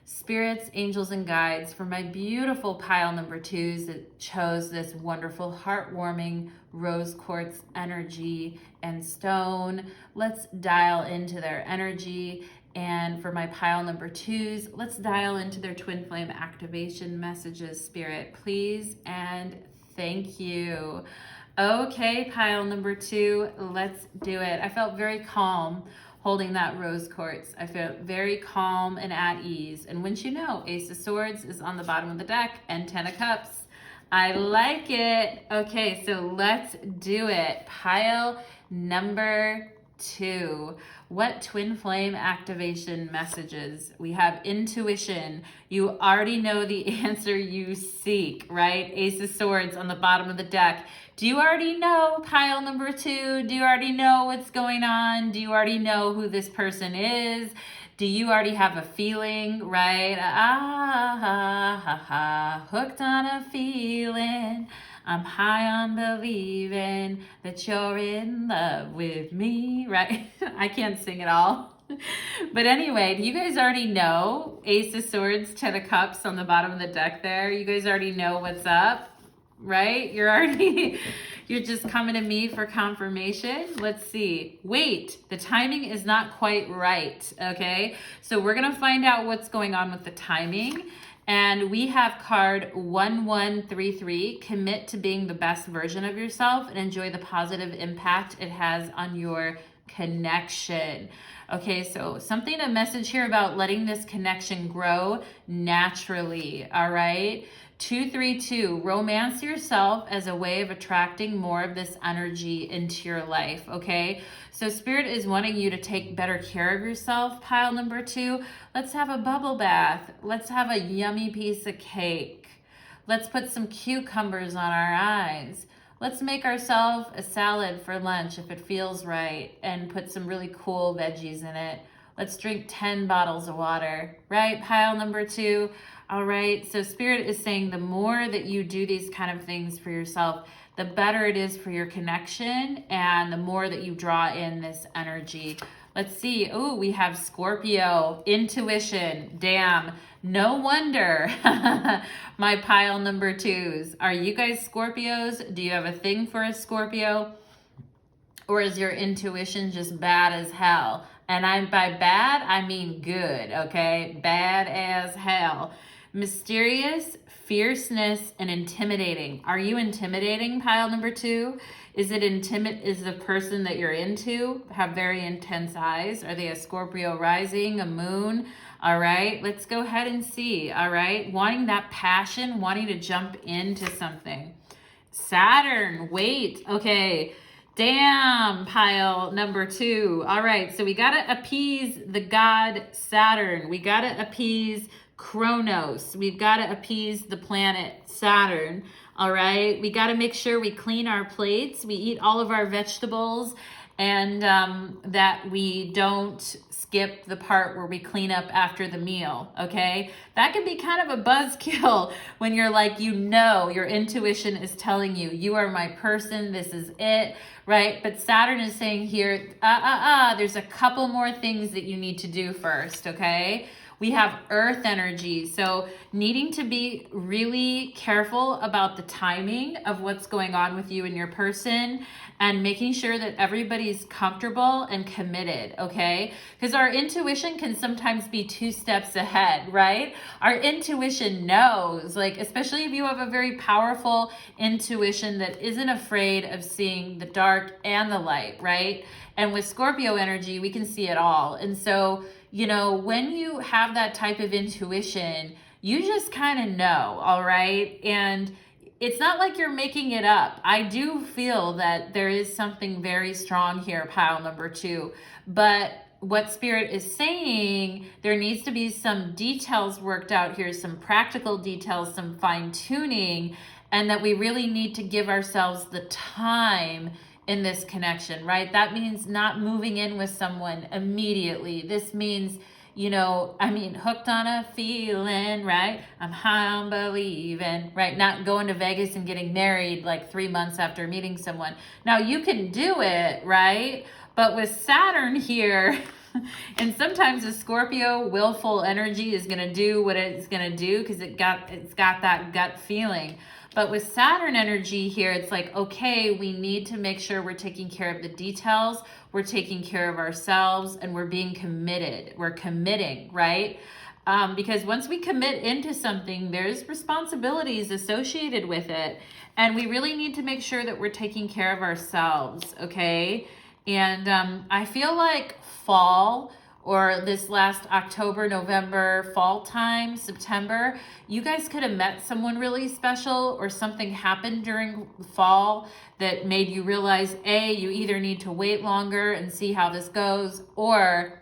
Spirits, angels, and guides, for my beautiful pile number 2s that chose this wonderful, heartwarming rose quartz energy and stone. Let's dial into their energy. And for my pile number 2s, let's dial into their twin flame activation messages, Spirit, please and thank you. Okay, pile number 2, let's do it. I felt very calm holding that rose quartz. I felt very calm and at ease. And wouldn't you know, Ace of Swords is on the bottom of the deck and 10 of Cups. I like it. Okay, so let's do it. Pile number 2. What twin flame activation messages? We have intuition. You already know the answer you seek, right? Ace of Swords on the bottom of the deck. Do you already know, pile number 2? Do you already know what's going on? Do you already know who this person is? Do you already have a feeling, right? Hooked on a feeling. I'm high on believing that you're in love with me, right? I can't sing it all. But anyway, do you guys already know Ace of Swords, 10 of Cups on the bottom of the deck there? You guys already know what's up, right? You're just coming to me for confirmation. Let's see. Wait, the timing is not quite right, okay? So we're going to find out what's going on with the timing. And we have card 1133, commit to being the best version of yourself and enjoy the positive impact it has on your connection. Okay, so a message here about letting this connection grow naturally, all right? 232, romance yourself as a way of attracting more of this energy into your life, okay? So Spirit is wanting you to take better care of yourself, pile number 2. Let's have a bubble bath. Let's have a yummy piece of cake. Let's put some cucumbers on our eyes. Let's make ourselves a salad for lunch if it feels right and put some really cool veggies in it. Let's drink 10 bottles of water, right? Pile number 2. All right, so Spirit is saying the more that you do these kind of things for yourself, the better it is for your connection and the more that you draw in this energy. Let's see. Oh, we have Scorpio, intuition. Damn, no wonder. My pile number 2s. Are you guys Scorpios? Do you have a thing for a Scorpio? Or is your intuition just bad as hell? And by bad, I mean good, okay? Bad as hell. Mysterious, fierceness, and intimidating. Are you intimidating, pile number 2? Is the person that you're into have very intense eyes? Are they a Scorpio rising, a moon? All right, let's go ahead and see, all right? Wanting that passion, wanting to jump into something. Saturn, wait, okay. Damn, pile number 2. All right, so we got to appease the god Saturn. We got to appease Kronos. We've got to appease the planet Saturn. All right, we got to make sure we clean our plates. We eat all of our vegetables and that we don't skip the part where we clean up after the meal, okay? That can be kind of a buzzkill when you're like, you know, your intuition is telling you, you are my person, this is it, right? But Saturn is saying here, there's a couple more things that you need to do first, okay? We have earth energy, so needing to be really careful about the timing of what's going on with you and your person, and making sure that everybody's comfortable and committed, okay? Because our intuition can sometimes be 2 steps ahead, right? Our intuition knows, like, especially if you have a very powerful intuition that isn't afraid of seeing the dark and the light, right? And with Scorpio energy, we can see it all. And so, you know, when you have that type of intuition, you just kind of know, all right? And it's not like you're making it up. I do feel that there is something very strong here, pile number 2. But what Spirit is saying, there needs to be some details worked out here, some practical details, some fine tuning, and that we really need to give ourselves the time in this connection, right? That means not moving in with someone immediately. This means, you know, I mean, hooked on a feeling, right? I'm high on believing, right? Not going to Vegas and getting married like 3 months after meeting someone. Now you can do it, right? But with Saturn here, and sometimes a Scorpio willful energy is going to do what it's going to do because it's got that gut feeling. But with Saturn energy here, it's like, okay, we need to make sure we're taking care of the details, we're taking care of ourselves, and we're being committed. We're committing, right? Because once we commit into something, there's responsibilities associated with it. And we really need to make sure that we're taking care of ourselves, okay? And I feel like fall, or this last October, November, fall time, September, you guys could have met someone really special, or something happened during fall that made you realize, A, you either need to wait longer and see how this goes, or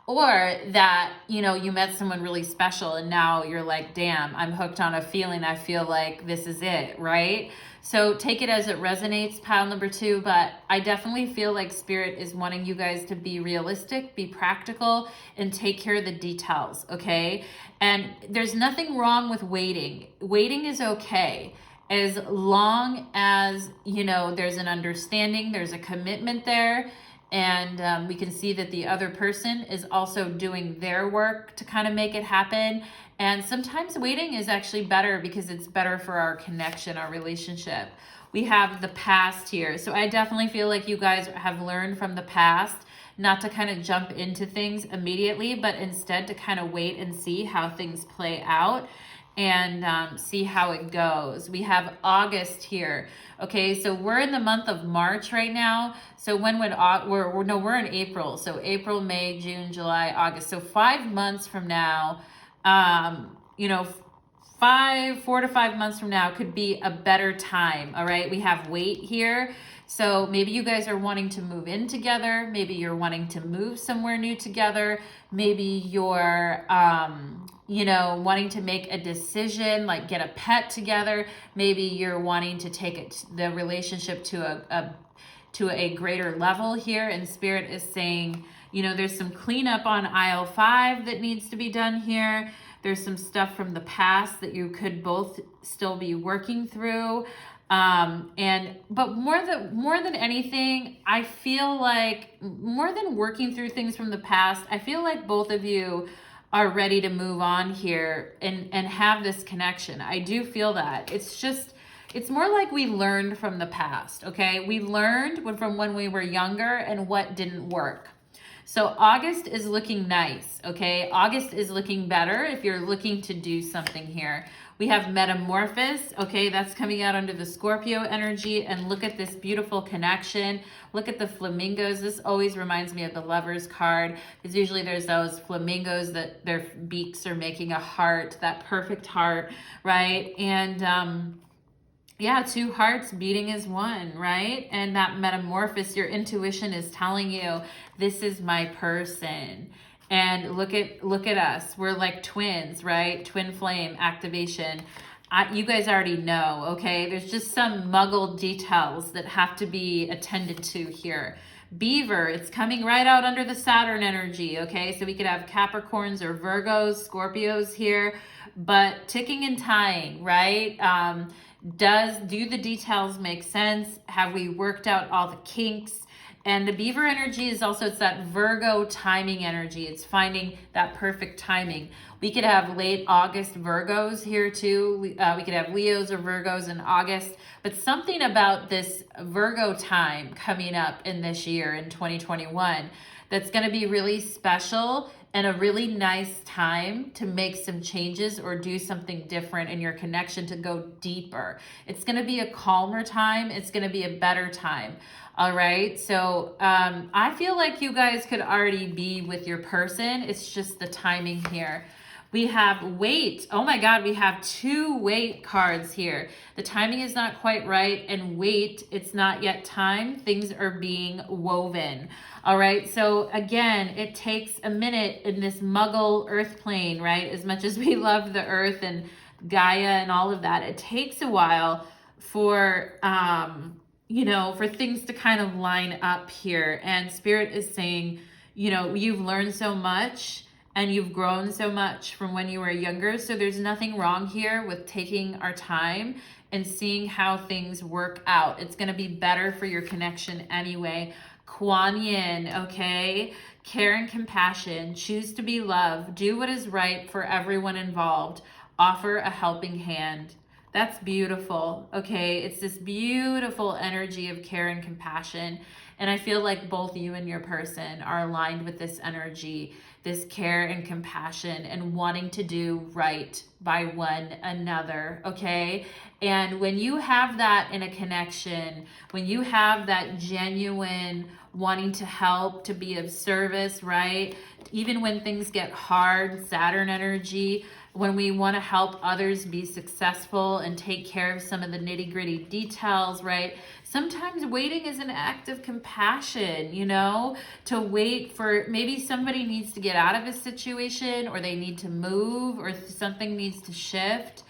that, you know, you met someone really special and now you're like, damn, I'm hooked on a feeling. I feel like this is it, right? So take it as it resonates, pile number 2, but I definitely feel like Spirit is wanting you guys to be realistic, be practical, and take care of the details, okay? And there's nothing wrong with waiting. Waiting is okay, as long as, you know, there's an understanding, there's a commitment there, and we can see that the other person is also doing their work to kind of make it happen. And sometimes waiting is actually better because it's better for our connection, our relationship. We have the past here. So I definitely feel like you guys have learned from the past not to kind of jump into things immediately, but instead to kind of wait and see how things play out, and see how it goes. We have August here. Okay, so we're in the month of March right now. So when would we're in April. So April, May, June, July, August. So 5 months from now, you know, 4 to 5 months from now could be a better time. All right, we have wait here. So maybe you guys are wanting to move in together. Maybe you're wanting to move somewhere new together. Maybe you're, you know, wanting to make a decision, like get a pet together. Maybe you're wanting to take the relationship to a greater level here. And Spirit is saying, you know, there's some cleanup on aisle 5 that needs to be done here. There's some stuff from the past that you could both still be working through. But more than anything, I feel like more than working through things from the past, I feel like both of you are ready to move on here and have this connection. I do feel that. It's more like we learned from the past, okay? We learned from when we were younger and what didn't work. So August is looking nice, okay? August is looking better if you're looking to do something here. We have Metamorphosis, okay? That's coming out under the Scorpio energy. And look at this beautiful connection. Look at the flamingos. This always reminds me of the Lovers card, because usually there's those flamingos that their beaks are making a heart, that perfect heart, right? And yeah, 2 hearts beating as one, right? And that metamorphosis, your intuition is telling you, this is my person. And look at us. We're like twins, right? Twin flame activation. you guys already know, okay? There's just some muggle details that have to be attended to here. Beaver, it's coming right out under the Saturn energy, okay? So we could have Capricorns or Virgos, Scorpios here, but ticking and tying, right? Do the details make sense? Have we worked out all the kinks? And the beaver energy is also, it's that Virgo timing energy. It's finding that perfect timing. We could have late August Virgos here too. We could have Leos or Virgos in August. But something about this Virgo time coming up in this year in 2021 that's going to be really special and a really nice time to make some changes or do something different in your connection to go deeper. It's going to be a calmer time. It's going to be a better time. All right. So I feel like you guys could already be with your person. It's just the timing here. We have weight. Oh my God, we have 2 weight cards here. The timing is not quite right, and weight, it's not yet time. Things are being woven. All right, so again, it takes a minute in this muggle earth plane, right? As much as we love the earth and Gaia and all of that, it takes a while for, for things to kind of line up here. And Spirit is saying, you've learned so much, and you've grown so much from when you were younger. So there's nothing wrong here with taking our time and seeing how things work out. It's going to be better for your connection anyway. Kuan Yin, okay? Care and compassion. Choose to be loved. Do what is right for everyone involved. Offer a helping hand. That's beautiful, okay? It's this beautiful energy of care and compassion. And I feel like both you and your person are aligned with this energy, this care and compassion, and wanting to do right by one another, okay? And when you have that in a connection, when you have that genuine wanting to help, to be of service, right? Even when things get hard, Saturn energy, when we want to help others be successful and take care of some of the nitty-gritty details, right? Sometimes waiting is an act of compassion, to wait for, maybe somebody needs to get out of a situation, or they need to move, or something needs to shift.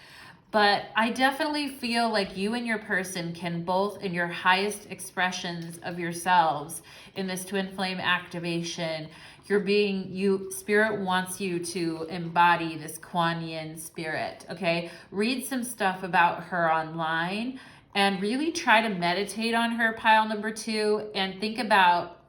But I definitely feel like you and your person can both, in your highest expressions of yourselves in this twin flame activation, Spirit wants you to embody this Kuan Yin spirit, okay? Read some stuff about her online and really try to meditate on her, pile number 2, and think about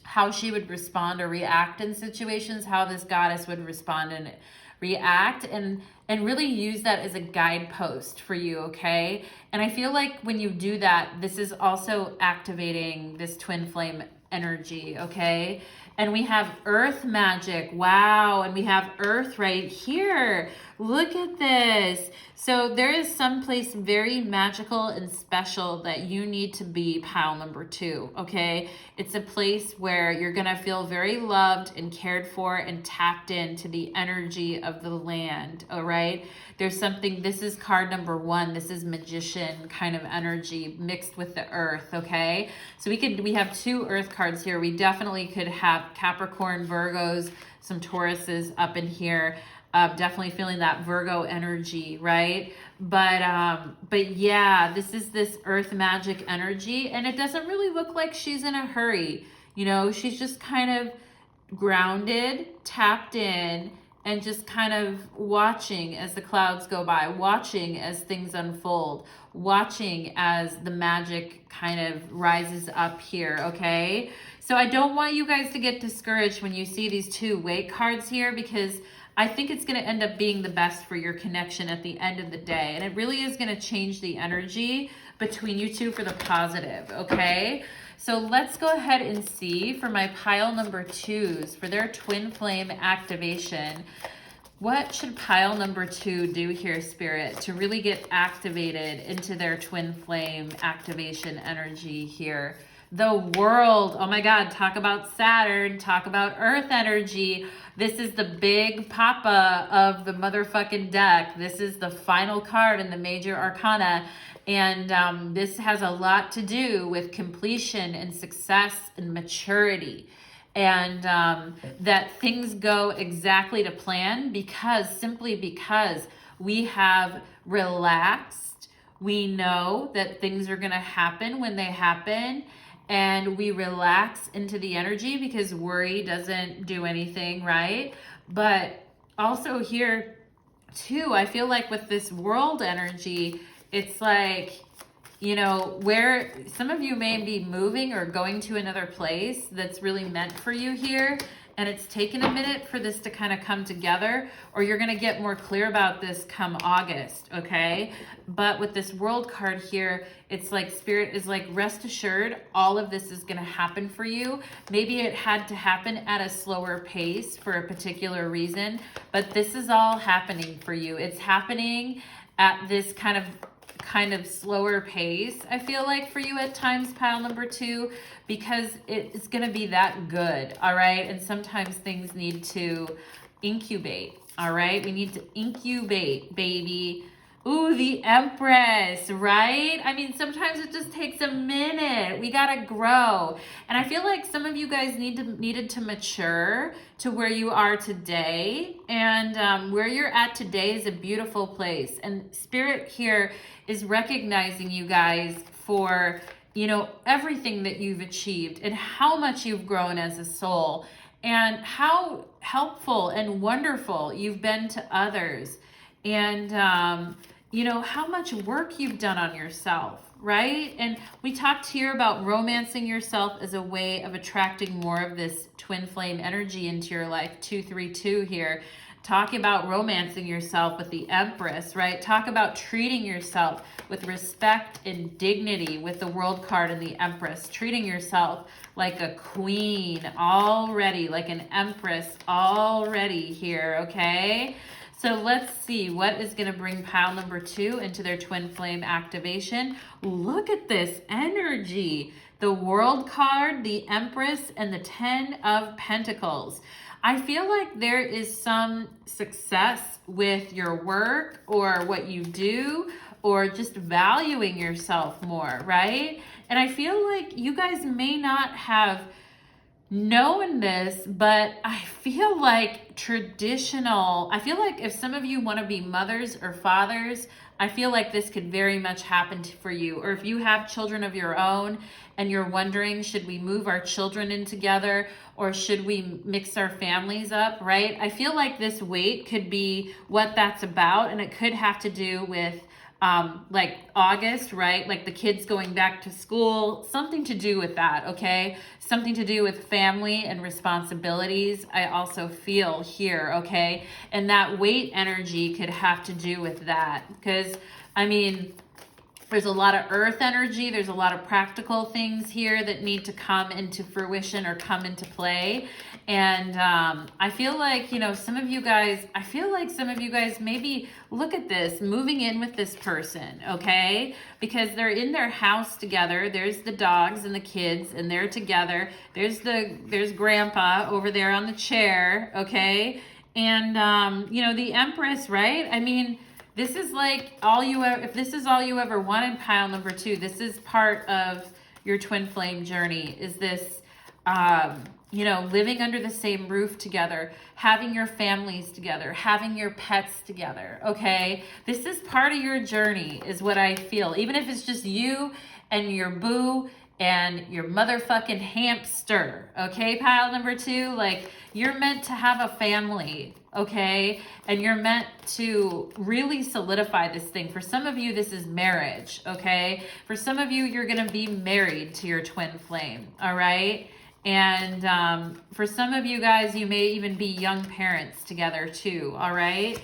how she would respond or react in situations, how this goddess would respond and react, and really use that as a guidepost for you, okay? And I feel like when you do that, this is also activating this twin flame energy, okay? And we have earth magic. Wow. And we have earth right here. Look at this. So there is someplace very magical and special that you need to be, pile number 2, okay? It's a place where you're going to feel very loved and cared for and tapped into the energy of the land, all right? There's something, this is card number 1. This is magician kind of energy mixed with the earth, okay? So we have 2 earth cards here. We definitely could have Capricorn, Virgos, some Tauruses up in here. Definitely feeling that Virgo energy, right? But yeah, this is this earth magic energy, and it doesn't really look like she's in a hurry. She's just kind of grounded, tapped in, and just kind of watching as the clouds go by, watching as things unfold, watching as the magic kind of rises up here, okay? So I don't want you guys to get discouraged when you see these 2 weight cards here, because I think it's going to end up being the best for your connection at the end of the day. And it really is going to change the energy between you 2 for the positive, okay? So let's go ahead and see for my pile number 2s, for their twin flame activation. What should pile number 2 do here, Spirit, to really get activated into their twin flame activation energy here? The World. Oh my God, talk about Saturn, talk about earth energy. This is the big papa of the motherfucking deck. This is the final card in the major arcana. And this has a lot to do with completion and success and maturity. And that things go exactly to plan simply because We have relaxed. We know that things are going to happen when they happen, and we relax into the energy because worry doesn't do anything, right? But also here too, I feel like with this world energy, it's like, you know, where some of you may be moving or going to another place that's really meant for you here, and it's taken a minute for this to kind of come together, or you're going to get more clear about this come August, okay? But with this world card here, it's like Spirit is like, rest assured, all of this is going to happen for you. Maybe it had to happen at a slower pace for a particular reason, but this is all happening for you. It's happening at this kind of slower pace, I feel like, for you at times, pile number 2, because it's going to be that good, all right? And sometimes things need to incubate, all right? We need to incubate, baby. Ooh, the Empress, right? I mean, sometimes it just takes a minute. We got to grow. And I feel like some of you guys needed to mature to where you are today. And where you're at today is a beautiful place. And Spirit here is recognizing you guys for, you know, everything that you've achieved and how much you've grown as a soul and how helpful and wonderful you've been to others. And, you know, how much work you've done on yourself, right? And we talked here about romancing yourself as a way of attracting more of this twin flame energy into your life. 232 here. Talk about romancing yourself with the Empress, right? Talk about treating yourself with respect and dignity with the World card and the Empress. Treating yourself like a queen already, like an Empress already here, okay? So let's see what is going to bring pile number 2 into their twin flame activation. Look at this energy. The World card, the Empress, and the 10 of Pentacles. I feel like there is some success with your work or what you do, or just valuing yourself more, right? And I feel like you guys may not have known this, but I feel like I feel like if some of you want to be mothers or fathers, I feel like this could very much happen for you. Or if you have children of your own and you're wondering, should we move our children in together or should we mix our families up, right? I feel like this weight could be what that's about, and it could have to do with like August, right? Like the kids going back to school, something to do with that, okay? Something to do with family and responsibilities, I also feel here, okay? And that weight energy could have to do with that, because, I mean, there's a lot of earth energy. There's a lot of practical things here that need to come into fruition or come into play. And I feel like, you know, some of you guys maybe look at this, moving in with this person, okay? Because they're in their house together. There's the dogs and the kids, and they're together. There's grandpa over there on the chair, okay? And, you know, the Empress, right? I mean, this is like if this is all you ever wanted, pile number 2, this is part of your twin flame journey, is this, you know, living under the same roof together, having your families together, having your pets together, okay? This is part of your journey, is what I feel. Even if it's just you and your boo and your motherfucking hamster, okay, pile number 2? Like, you're meant to have a family, okay? And you're meant to really solidify this thing. For some of you, this is marriage, okay? For some of you, you're going to be married to your twin flame, all right? And for some of you guys, you may even be young parents together too, all right?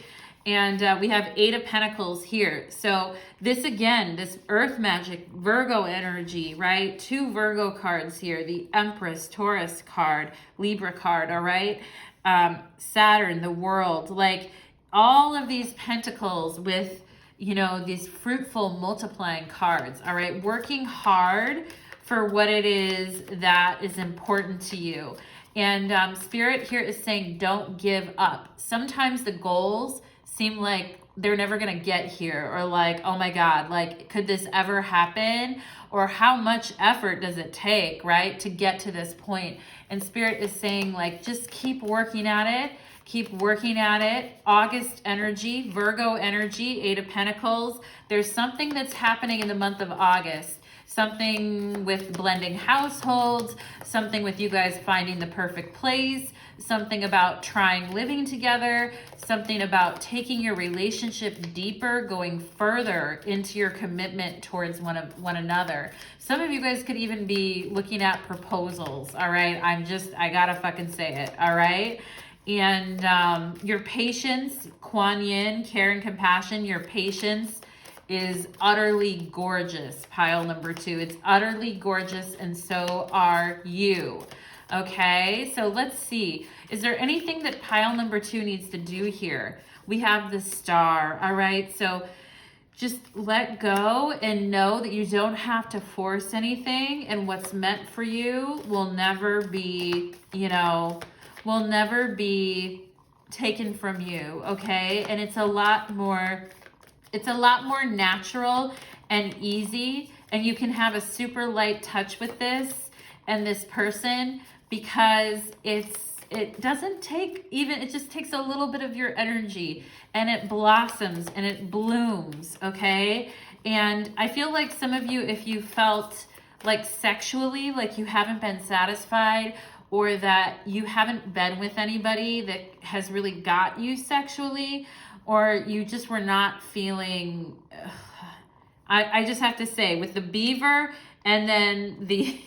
And we have 8 of Pentacles here. So this, again, this earth magic, Virgo energy, right? 2 Virgo cards here, the Empress, Taurus card, Libra card, all right? Saturn, the world, like all of these pentacles with, you know, these fruitful multiplying cards, all right? Working hard for what it is that is important to you. And Spirit here is saying, don't give up. Sometimes the goals seem like they're never going to get here, or like, oh my God, like, could this ever happen? Or how much effort does it take, right, to get to this point? And Spirit is saying, like, just keep working at it. Keep working at it. August energy, Virgo energy, 8 of Pentacles. There's something that's happening in the month of August. Something with blending households, something with you guys finding the perfect place, something about trying living together, something about taking your relationship deeper, going further into your commitment towards one another. Some of you guys could even be looking at proposals, all right? I gotta fucking say it, all right? And your patience, Kuan Yin, care and compassion, your patience is utterly gorgeous, pile number 2. It's utterly gorgeous, and so are you. Okay, so let's see. Is there anything that pile number 2 needs to do here? We have the Star, all right? So just let go and know that you don't have to force anything, and what's meant for you will never be, will never be taken from you, okay? And it's a lot more natural and easy, and you can have a super light touch with this and this person, because it just takes a little bit of your energy, and it blossoms and it blooms, okay? And I feel like some of you, if you felt like sexually, like you haven't been satisfied, or that you haven't been with anybody that has really got you sexually, or you just were not feeling, I just have to say, with the beaver and then the,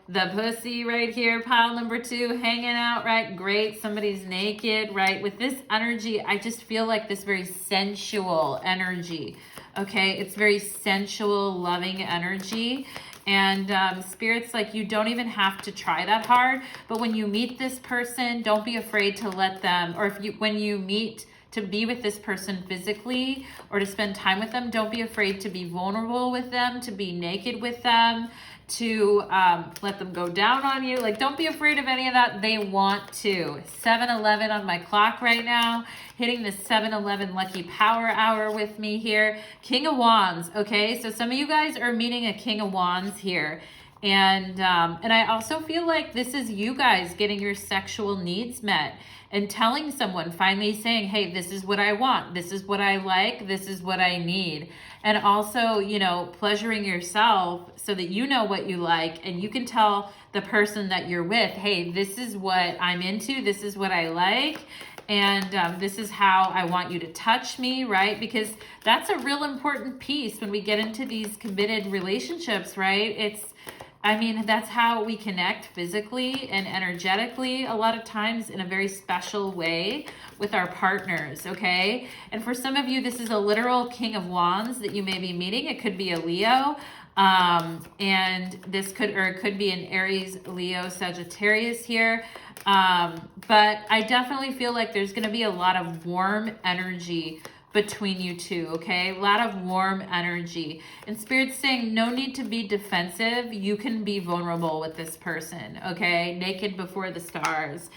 the pussy right here, pile number 2, hanging out, right? Great. Somebody's naked, right? With this energy, I just feel like this very sensual energy, okay? It's very sensual, loving energy. And Spirit's like, you don't even have to try that hard. But when you meet this person, don't be afraid to let them, or when you meet to be with this person physically or to spend time with them, don't be afraid to be vulnerable with them, to be naked with them, to let them go down on you. Like, don't be afraid of any of that. They want to. 7-11 on my clock right now, hitting the 7-11 lucky power hour with me here. King of Wands, okay? So some of you guys are meeting a King of Wands here. And I also feel like this is you guys getting your sexual needs met and telling someone, finally saying, hey, this is what I want. This is what I like. This is what I need. And also, pleasuring yourself so that you know what you like, and you can tell the person that you're with, hey, this is what I'm into. This is what I like. And this is how I want you to touch me, right? Because that's a real important piece when we get into these committed relationships, right? That's how we connect physically and energetically a lot of times in a very special way with our partners, okay? And for some of you, this is a literal King of Wands that you may be meeting. It could be a Leo, and it could be an Aries, Leo, Sagittarius here. But I definitely feel like there's going to be a lot of warm energy between you two, okay? A lot of warm energy. And Spirit's saying no need to be defensive. You can be vulnerable with this person, okay? Naked before the stars.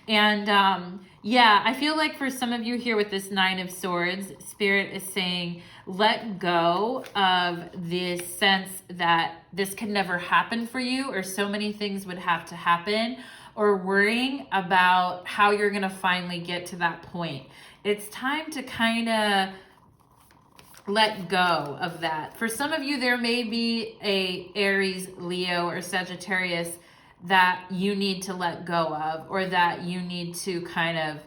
And I feel like for some of you here with this 9 of Swords, Spirit is saying let go of this sense that this can never happen for you, or so many things would have to happen, or worrying about how you're going to finally get to that point. It's time to kind of let go of that. For some of you, there may be a Aries, Leo, or Sagittarius that you need to let go of, or that you need to kind of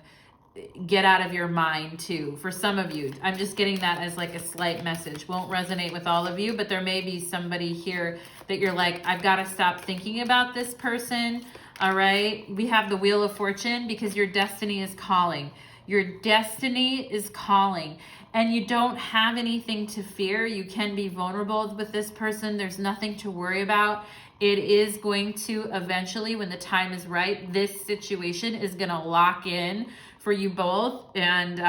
get out of your mind too. For some of you, I'm just getting that as like a slight message. Won't resonate with all of you, but there may be somebody here that you're like, I've got to stop thinking about this person. All right. We have the Wheel of Fortune because your destiny is calling. Your destiny is calling, and you don't have anything to fear. You can be vulnerable with this person. There's nothing to worry about. It is going to eventually, when the time is right, this situation is going to lock in for you both. And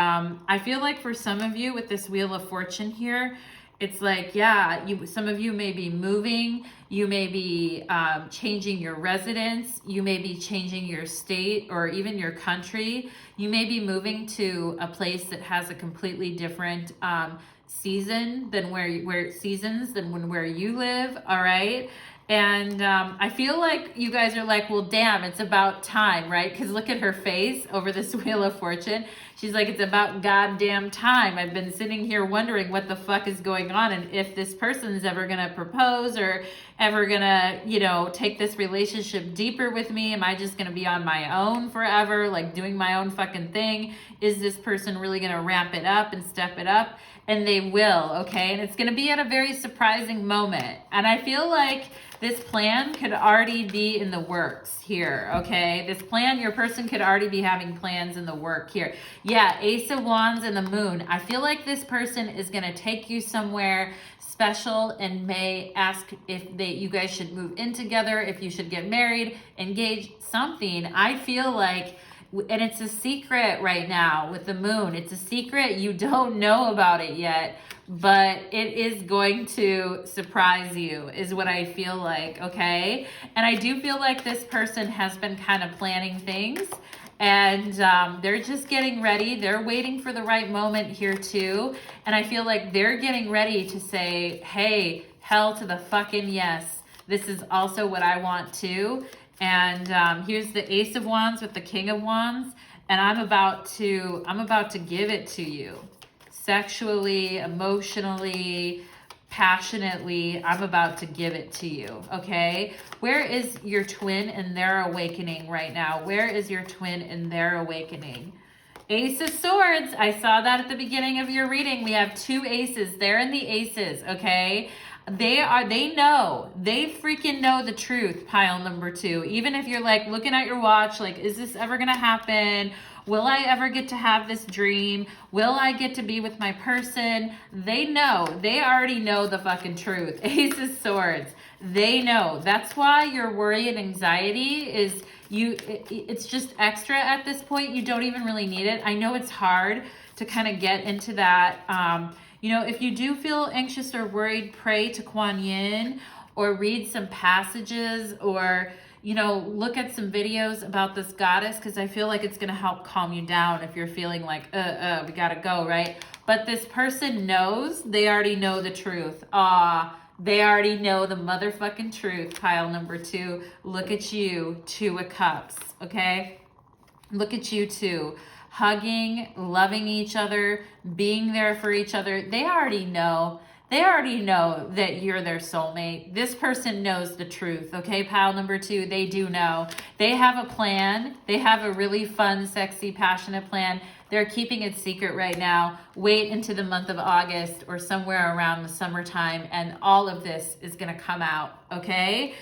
I feel like for some of you with this Wheel of Fortune here, it's like, some of you may be moving, you may be changing your residence, you may be changing your state or even your country. You may be moving to a place that has a completely different season than where you live, all right? And I feel like you guys are like, well, damn, it's about time, right? Because look at her face over this Wheel of Fortune. She's like, it's about goddamn time. I've been sitting here wondering what the fuck is going on and if this person is ever going to propose or ever going to, you know, take this relationship deeper with me. Am I just going to be on my own forever, like doing my own fucking thing? Is this person really going to ramp it up and step it up? And they will, okay? And it's going to be at a very surprising moment. And I feel like this plan could already be in the works here, okay? This plan, your person could already be having plans in the work here. Yeah, Ace of Wands and the Moon. I feel like this person is going to take you somewhere special and may ask if you guys should move in together, if you should get married, engaged, something. I feel like, and it's a secret right now with the Moon. It's a secret. You don't know about it yet, but it is going to surprise you is what I feel like, okay? And I do feel like this person has been kind of planning things, and they're just getting ready. They're waiting for the right moment here too. And I feel like they're getting ready to say, hey, hell to the fucking yes. This is also what I want too. And here's the Ace of Wands with the King of Wands. And I'm about to give it to you. Sexually, emotionally, passionately, I'm about to give it to you, okay? Where is your twin in their awakening right now? Where is your twin in their awakening? Ace of Swords, I saw that at the beginning of your reading. We have two aces. They're in the aces, okay? They freaking know the truth, pile number 2. Even if you're like looking at your watch, like, is this ever gonna happen? Will I ever get to have this dream? Will I get to be with my person? They know. They already know the fucking truth. Ace of Swords. They know. That's why your worry and anxiety is it's just extra at this point. You don't even really need it. I know it's hard to kind of get into that. You know, if you do feel anxious or worried, pray to Kuan Yin or read some passages or, you know, look at some videos about this goddess, because I feel like it's going to help calm you down if you're feeling like, we got to go, right? But this person knows, they already know the truth. They already know the motherfucking truth, pile number 2. Look at you, 2 of Cups, okay? Look at you two. Hugging, loving each other, being there for each other. They already know. They already know that you're their soulmate. This person knows the truth, okay, pile number 2? They do know. They have a plan. They have a really fun, sexy, passionate plan. They're keeping it secret right now. Wait into the month of August or somewhere around the summertime, and all of this is going to come out, okay?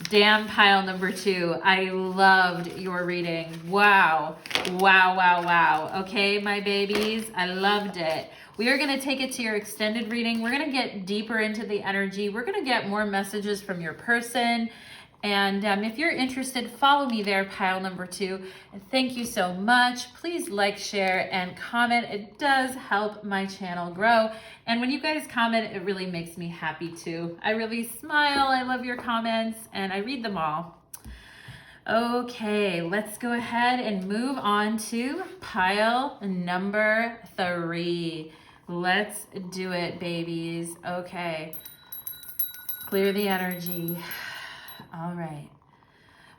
Damn, pile number 2. I loved your reading. Wow. Wow, wow, wow. Okay, my babies, I loved it. We are going to take it to your extended reading. We're going to get deeper into the energy. We're going to get more messages from your person. And if you're interested, follow me there, pile number 2. And thank you so much. Please like, share, and comment. It does help my channel grow. And when you guys comment, it really makes me happy too. I really smile. I love your comments, and I read them all. Okay, let's go ahead and move on to pile number 3. Let's do it, babies. Okay, clear the energy. All right.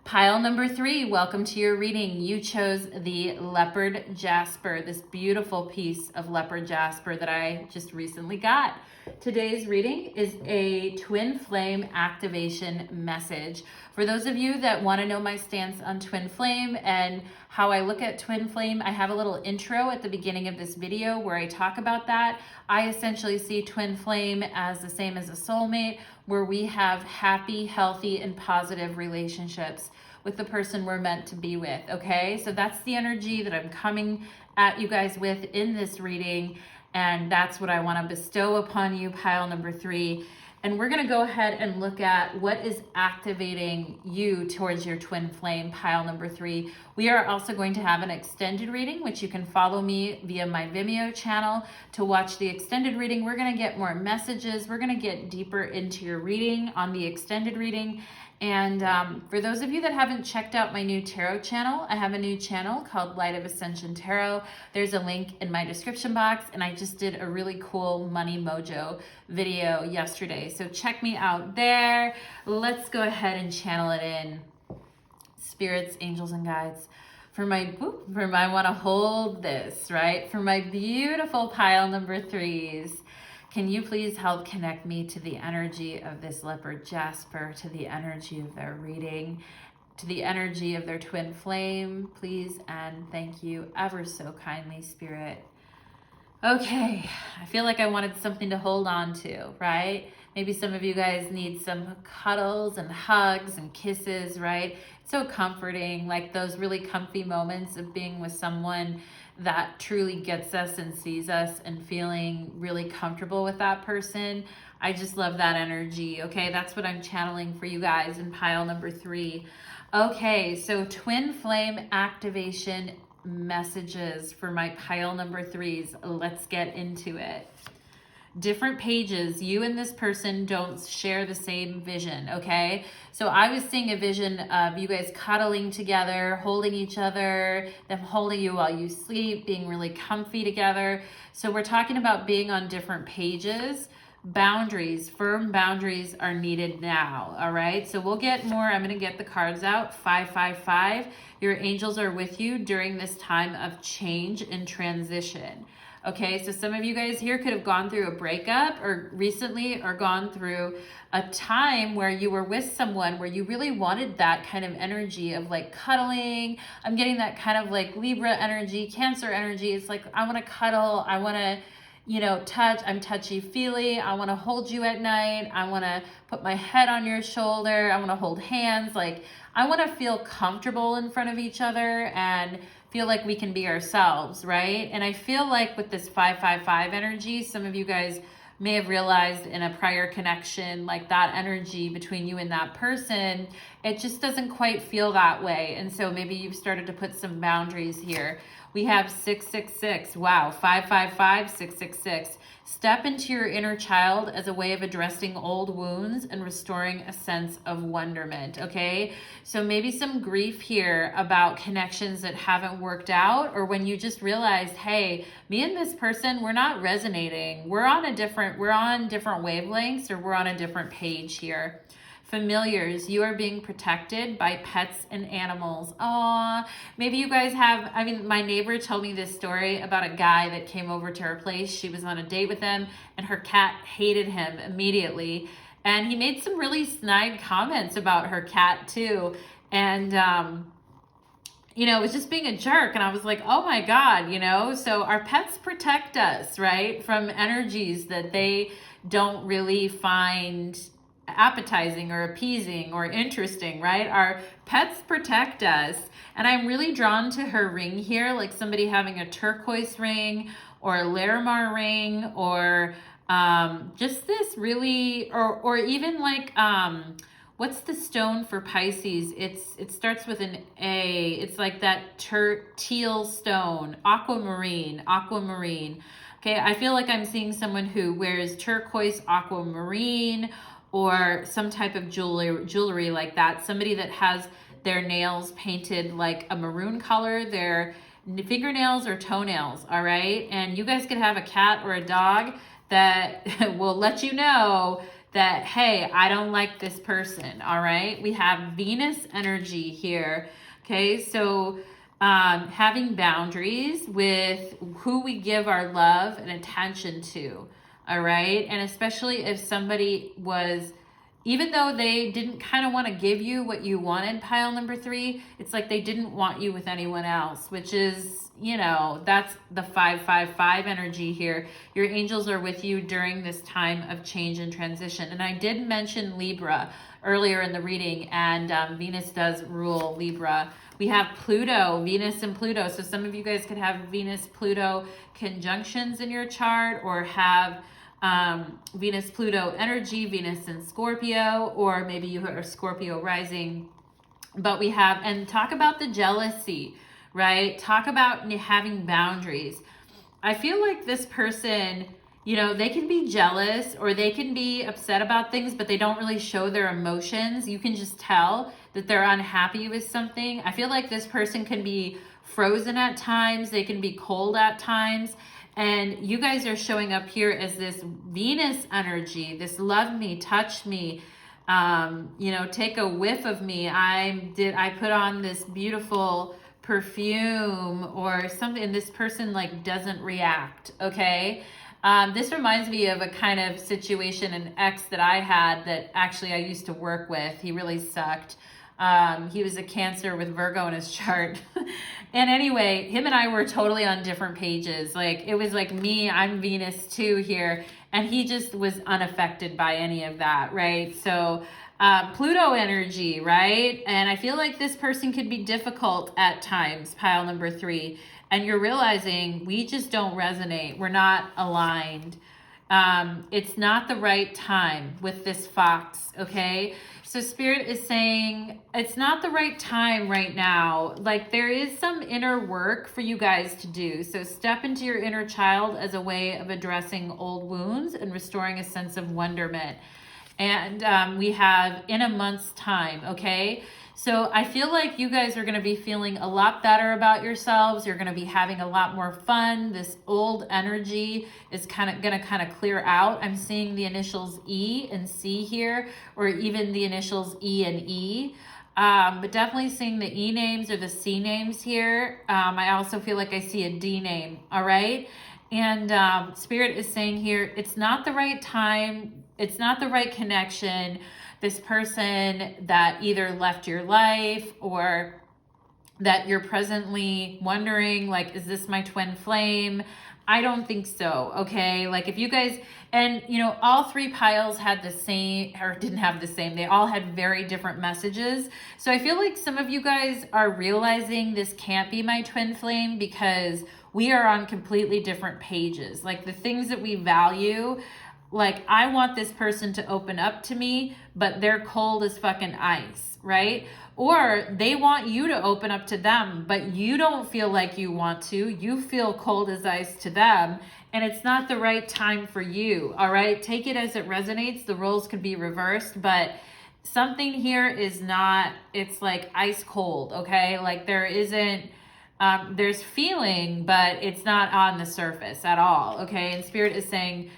Pile number 3, welcome to your reading. You chose the Leopard Jasper, this beautiful piece of Leopard Jasper that I just recently got. Today's reading is a twin flame activation message. For those of you that want to know my stance on twin flame and how I look at twin flame, I have a little intro at the beginning of this video where I talk about that. I essentially see twin flame as the same as a soulmate, where we have happy, healthy, and positive relationships with the person we're meant to be with, okay? So that's the energy that I'm coming at you guys with in this reading, and that's what I want to bestow upon you, pile number 3. And we're going to go ahead and look at what is activating you towards your twin flame, pile number 3. We are also going to have an extended reading, which you can follow me via my Vimeo channel to watch the extended reading. We're going to get more messages. We're going to get deeper into your reading on the extended reading. And for those of you that haven't checked out my new tarot channel, I have a new channel called Light of Ascension Tarot. There's a link in my description box, and I just did a really cool Money Mojo video yesterday. So check me out there. Let's go ahead and channel it in. Spirits, angels, and guides. I want to hold this, right? For my beautiful pile number 3s. Can you please help connect me to the energy of this leopard Jasper, to the energy of their reading, to the energy of their twin flame, please, and thank you ever so kindly, Spirit. Okay, I feel like I wanted something to hold on to, right? Maybe some of you guys need some cuddles and hugs and kisses, right? It's so comforting, like those really comfy moments of being with someone that truly gets us and sees us and feeling really comfortable with that person. I just love that energy, okay? That's what I'm channeling for you guys in pile number 3. Okay, so twin flame activation messages for my pile number 3s. Let's get into it. Different pages. You and this person don't share the same vision, okay? So I was seeing a vision of you guys cuddling together, holding each other, them holding you while you sleep, being really comfy together. So we're talking about being on different pages. Boundaries, firm boundaries are needed now, all right? So we'll get more. I'm going to get the cards out. 555. Your angels are with you during this time of change and transition. Okay, so some of you guys here could have gone through a breakup or recently or gone through a time where you were with someone where you really wanted that kind of energy of like cuddling. I'm getting that kind of like Libra energy, Cancer energy. It's like, I want to cuddle. I want to, you know, touch. I'm touchy-feely. I want to hold you at night. I want to put my head on your shoulder. I want to hold hands. Like, I want to feel comfortable in front of each other and feel like we can be ourselves, right? And I feel like with this 555 energy, some of you guys may have realized in a prior connection, like that energy between you and that person, it just doesn't quite feel that way. And so maybe you've started to put some boundaries here. We have 666. Wow, 555, 666. Step into your inner child as a way of addressing old wounds and restoring a sense of wonderment, okay? So maybe some grief here about connections that haven't worked out, or when you just realized, hey, me and this person, we're not resonating. We're on different wavelengths, or we're on a different page here. Familiars, you are being protected by pets and animals. Aw, maybe you guys have, my neighbor told me this story about a guy that came over to her place. She was on a date with him and her cat hated him immediately. And he made some really snide comments about her cat too. And, you know, it was just being a jerk. And I was like, oh my God, you know, so our pets protect us, right? From energies that they don't really find appetizing or appeasing or interesting, right? Our pets protect us. And I'm really drawn to her ring here, like somebody having a turquoise ring or a Larimar ring, or just this really, or even like, what's the stone for Pisces? It starts with an A. It's like that teal stone, aquamarine. Okay, I feel like I'm seeing someone who wears turquoise, aquamarine, or some type of jewelry like that. Somebody that has their nails painted like a maroon color, their fingernails or toenails, all right? And you guys could have a cat or a dog that will let you know that, hey, I don't like this person, all right? We have Venus energy here, okay? So having boundaries with who we give our love and attention to, all right? And especially if somebody was, even though they didn't kind of want to give you what you wanted, pile number 3, it's like they didn't want you with anyone else, which is, you know, that's the 555 energy here. Your angels are with you during this time of change and transition. And I did mention Libra earlier in the reading, and Venus does rule Libra. We have Pluto, Venus and Pluto. So some of you guys could have Venus-Pluto conjunctions in your chart, or have Venus-Pluto energy, Venus in Scorpio, or maybe you are Scorpio rising. But we have, and talk about the jealousy, right? Talk about having boundaries. I feel like this person you know, they can be jealous or they can be upset about things, but they don't really show their emotions. You can just tell that they're unhappy with something. I feel like this person can be frozen at times. They can be cold at times. And you guys are showing up here as this Venus energy, this love me, touch me, you know, take a whiff of me. I put on this beautiful perfume or something, and this person like doesn't react, okay? This reminds me of a kind of situation, an ex that I had that actually I used to work with. He really sucked. He was a Cancer with Virgo in his chart. And anyway, him and I were totally on different pages. Like, it was like me, I'm Venus too here. And he just was unaffected by any of that, right? So Pluto energy, right? And I feel like this person could be difficult at times, pile number 3. And you're realizing we just don't resonate. We're not aligned. It's not the right time with this fox, okay? So Spirit is saying it's not the right time right now. Like, there is some inner work for you guys to do. So step into your inner child as a way of addressing old wounds and restoring a sense of wonderment. And we have in a month's time, okay? So I feel like you guys are going to be feeling a lot better about yourselves. You're going to be having a lot more fun. This old energy is going to clear out. I'm seeing the initials E and C here, or even the initials E and E. But definitely seeing the E names or the C names here. I also feel like I see a D name, all right? And Spirit is saying here, it's not the right time. It's not the right connection. This person that either left your life or that you're presently wondering, like, is this my twin flame? I don't think so, okay? Like, if you guys, and you know, all 3 piles had the same, or didn't have the same, they all had very different messages. So I feel like some of you guys are realizing this can't be my twin flame because we are on completely different pages. Like, the things that we value, like, I want this person to open up to me, but they're cold as fucking ice, right? Or they want you to open up to them, but you don't feel like you want to. You feel cold as ice to them, and it's not the right time for you, all right? Take it as it resonates. The roles could be reversed, but something here is not, it's like ice cold, okay? Like, there isn't, there's feeling, but it's not on the surface at all, okay? And Spirit is saying,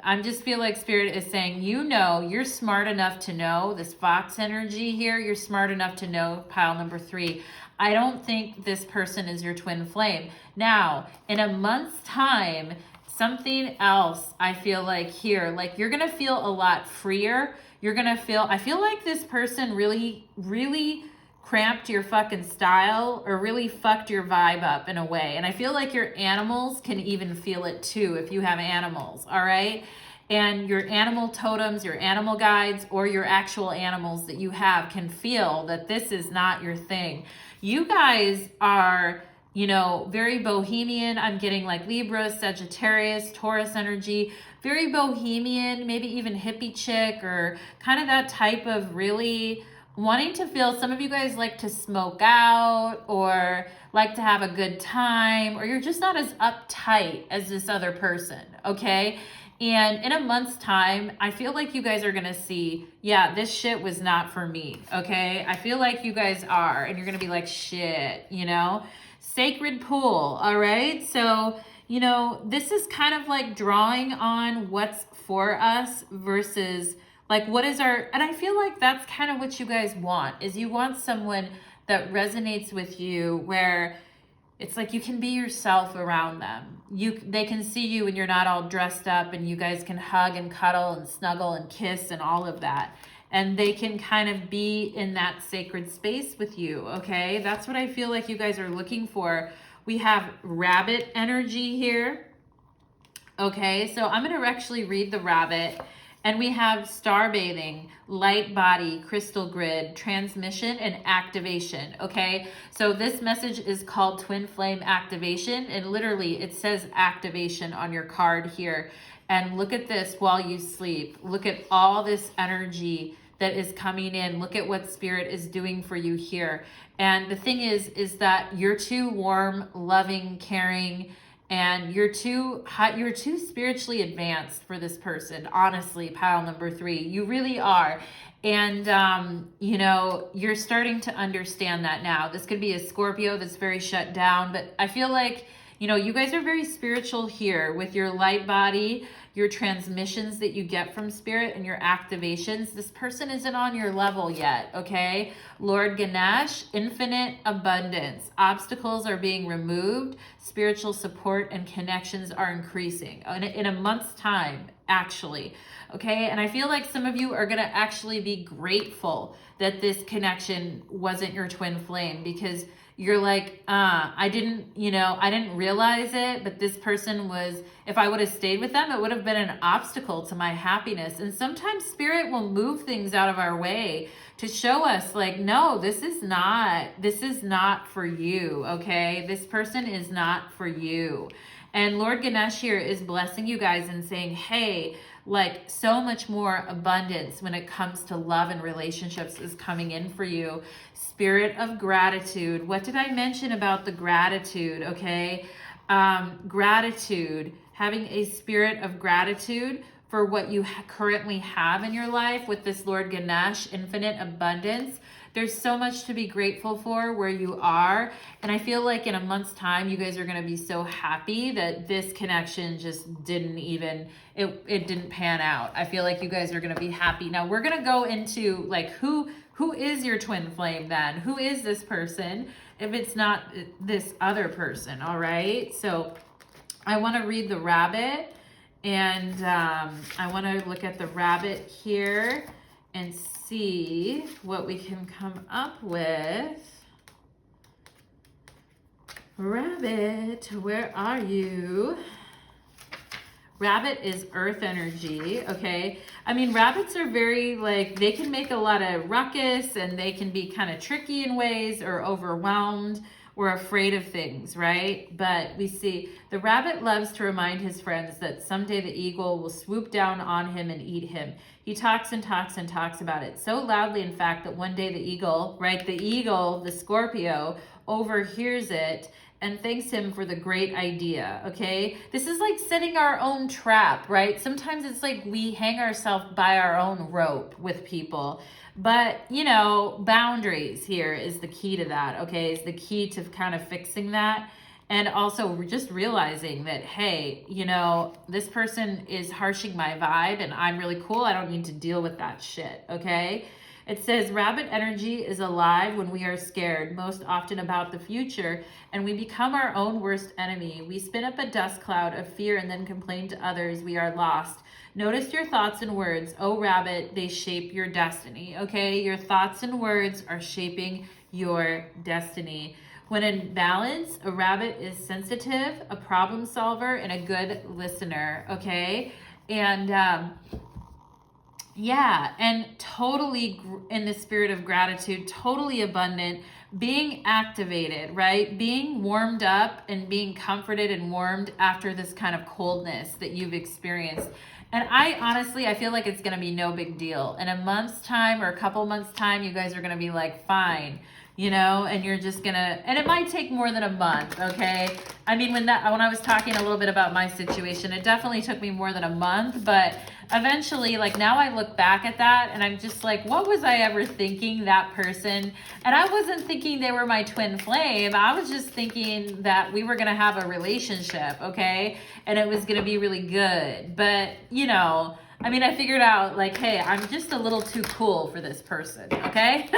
I just feel like Spirit is saying, you know, you're smart enough to know this fox energy here. You're smart enough to know pile number 3. I don't think this person is your twin flame. Now, in a month's time, something else I feel like here, like, you're going to feel a lot freer. You're going to feel, I feel like this person really, really cramped your fucking style or really fucked your vibe up in a way. And I feel like your animals can even feel it too if you have animals, all right? And your animal totems, your animal guides, or your actual animals that you have can feel that this is not your thing. You guys are, you know, very bohemian. I'm getting like Libra, Sagittarius, Taurus energy, very bohemian, maybe even hippie chick, or kind of that type of really wanting to feel. Some of you guys like to smoke out or like to have a good time, or you're just not as uptight as this other person, okay? And in a month's time, I feel like you guys are going to see, yeah, this shit was not for me, okay? I feel like you guys are, and you're going to be like, shit, you know? Sacred pool, all right? So, you know, this is kind of like drawing on what's for us versus like, what is our, and I feel like that's kind of what you guys want, is you want someone that resonates with you where it's like you can be yourself around them. They can see you and you're not all dressed up, and you guys can hug and cuddle and snuggle and kiss and all of that. And they can kind of be in that sacred space with you, okay? That's what I feel like you guys are looking for. We have rabbit energy here. Okay, so I'm going to actually read the rabbit. And we have star bathing, light body, crystal grid, transmission, and activation, okay? So this message is called Twin Flame Activation, and literally it says activation on your card here. And look at this while you sleep. Look at all this energy that is coming in. Look at what Spirit is doing for you here. And the thing is that you're too warm, loving, caring, and you're too spiritually advanced for this person. Honestly, pile number 3, you really are. And, you know, you're starting to understand that now. This could be a Scorpio that's very shut down, but I feel like, you know, you guys are very spiritual here with your light body, your transmissions that you get from spirit, and your activations. This person isn't on your level yet, okay? Lord Ganesh, infinite abundance. Obstacles are being removed. Spiritual support and connections are increasing in a month's time, actually. Okay, and I feel like some of you are going to actually be grateful that this connection wasn't your twin flame, because you're like, I didn't realize it, but this person was, if I would have stayed with them, it would have been an obstacle to my happiness. And sometimes spirit will move things out of our way to show us like, no, this is not for you, okay? This person is not for you. And Lord Ganesh here is blessing you guys and saying, hey, like so much more abundance when it comes to love and relationships is coming in for you. Spirit of gratitude. What did I mention about the gratitude? Okay. Gratitude, having a spirit of gratitude for what you currently have in your life with this Lord Ganesh, infinite abundance. There's so much to be grateful for where you are. And I feel like in a month's time, you guys are going to be so happy that this connection just didn't even, it didn't pan out. I feel like you guys are going to be happy. Now we're going to go into like, who is your twin flame then? Who is this person if it's not this other person? All right. So I want to read the rabbit, and I want to look at the rabbit here and see what we can come up with. Rabbit, where are you? Rabbit is earth energy, okay? I mean, rabbits are very, like, they can make a lot of ruckus, and they can be kind of tricky in ways, or overwhelmed, or afraid of things, right? But we see the rabbit loves to remind his friends that someday the eagle will swoop down on him and eat him. He talks and talks and talks about it so loudly, in fact, that one day the eagle, right, the Scorpio, overhears it and thanks him for the great idea, okay? This is like setting our own trap, right? Sometimes it's like we hang ourselves by our own rope with people. But, you know, boundaries here is the key to that, okay? Is the key to kind of fixing that. And also just realizing that, hey, you know, this person is harshing my vibe and I'm really cool. I don't need to deal with that shit, okay? It says rabbit energy is alive when we are scared, most often about the future, and we become our own worst enemy. We spin up a dust cloud of fear and then complain to others we are lost. Notice your thoughts and words. Oh, rabbit, they shape your destiny, okay? Your thoughts and words are shaping your destiny. When in balance, a rabbit is sensitive, a problem solver, and a good listener, okay? And yeah, and totally in the spirit of gratitude, totally abundant, being activated, right? Being warmed up and being comforted and warmed after this kind of coldness that you've experienced. And I honestly feel like it's going to be no big deal. In a month's time or a couple months' time, you guys are going to be like, fine, you know, and you're just going to, and it might take more than a month, okay? I mean, when I was talking a little bit about my situation, it definitely took me more than a month, but eventually, like now I look back at that and I'm just like, what was I ever thinking that person? And I wasn't thinking they were my twin flame. I was just thinking that we were going to have a relationship, okay? And it was going to be really good. But, you know, I mean, I figured out like, hey, I'm just a little too cool for this person, okay?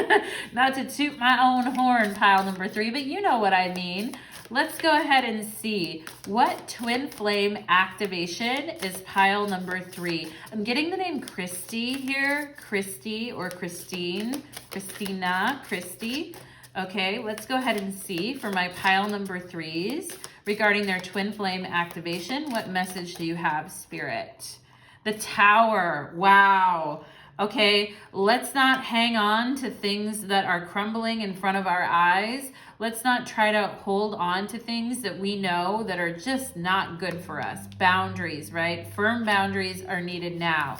Not to toot my own horn, pile number 3, but you know what I mean. Let's go ahead and see what twin flame activation is pile number 3. I'm getting the name Christy here, Christy or Christine, Christina, Christy. Okay, let's go ahead and see for my pile number 3s regarding their twin flame activation. What message do you have, Spirit? The Tower. Wow. Okay, let's not hang on to things that are crumbling in front of our eyes. Let's not try to hold on to things that we know that are just not good for us. Boundaries, right? Firm boundaries are needed now.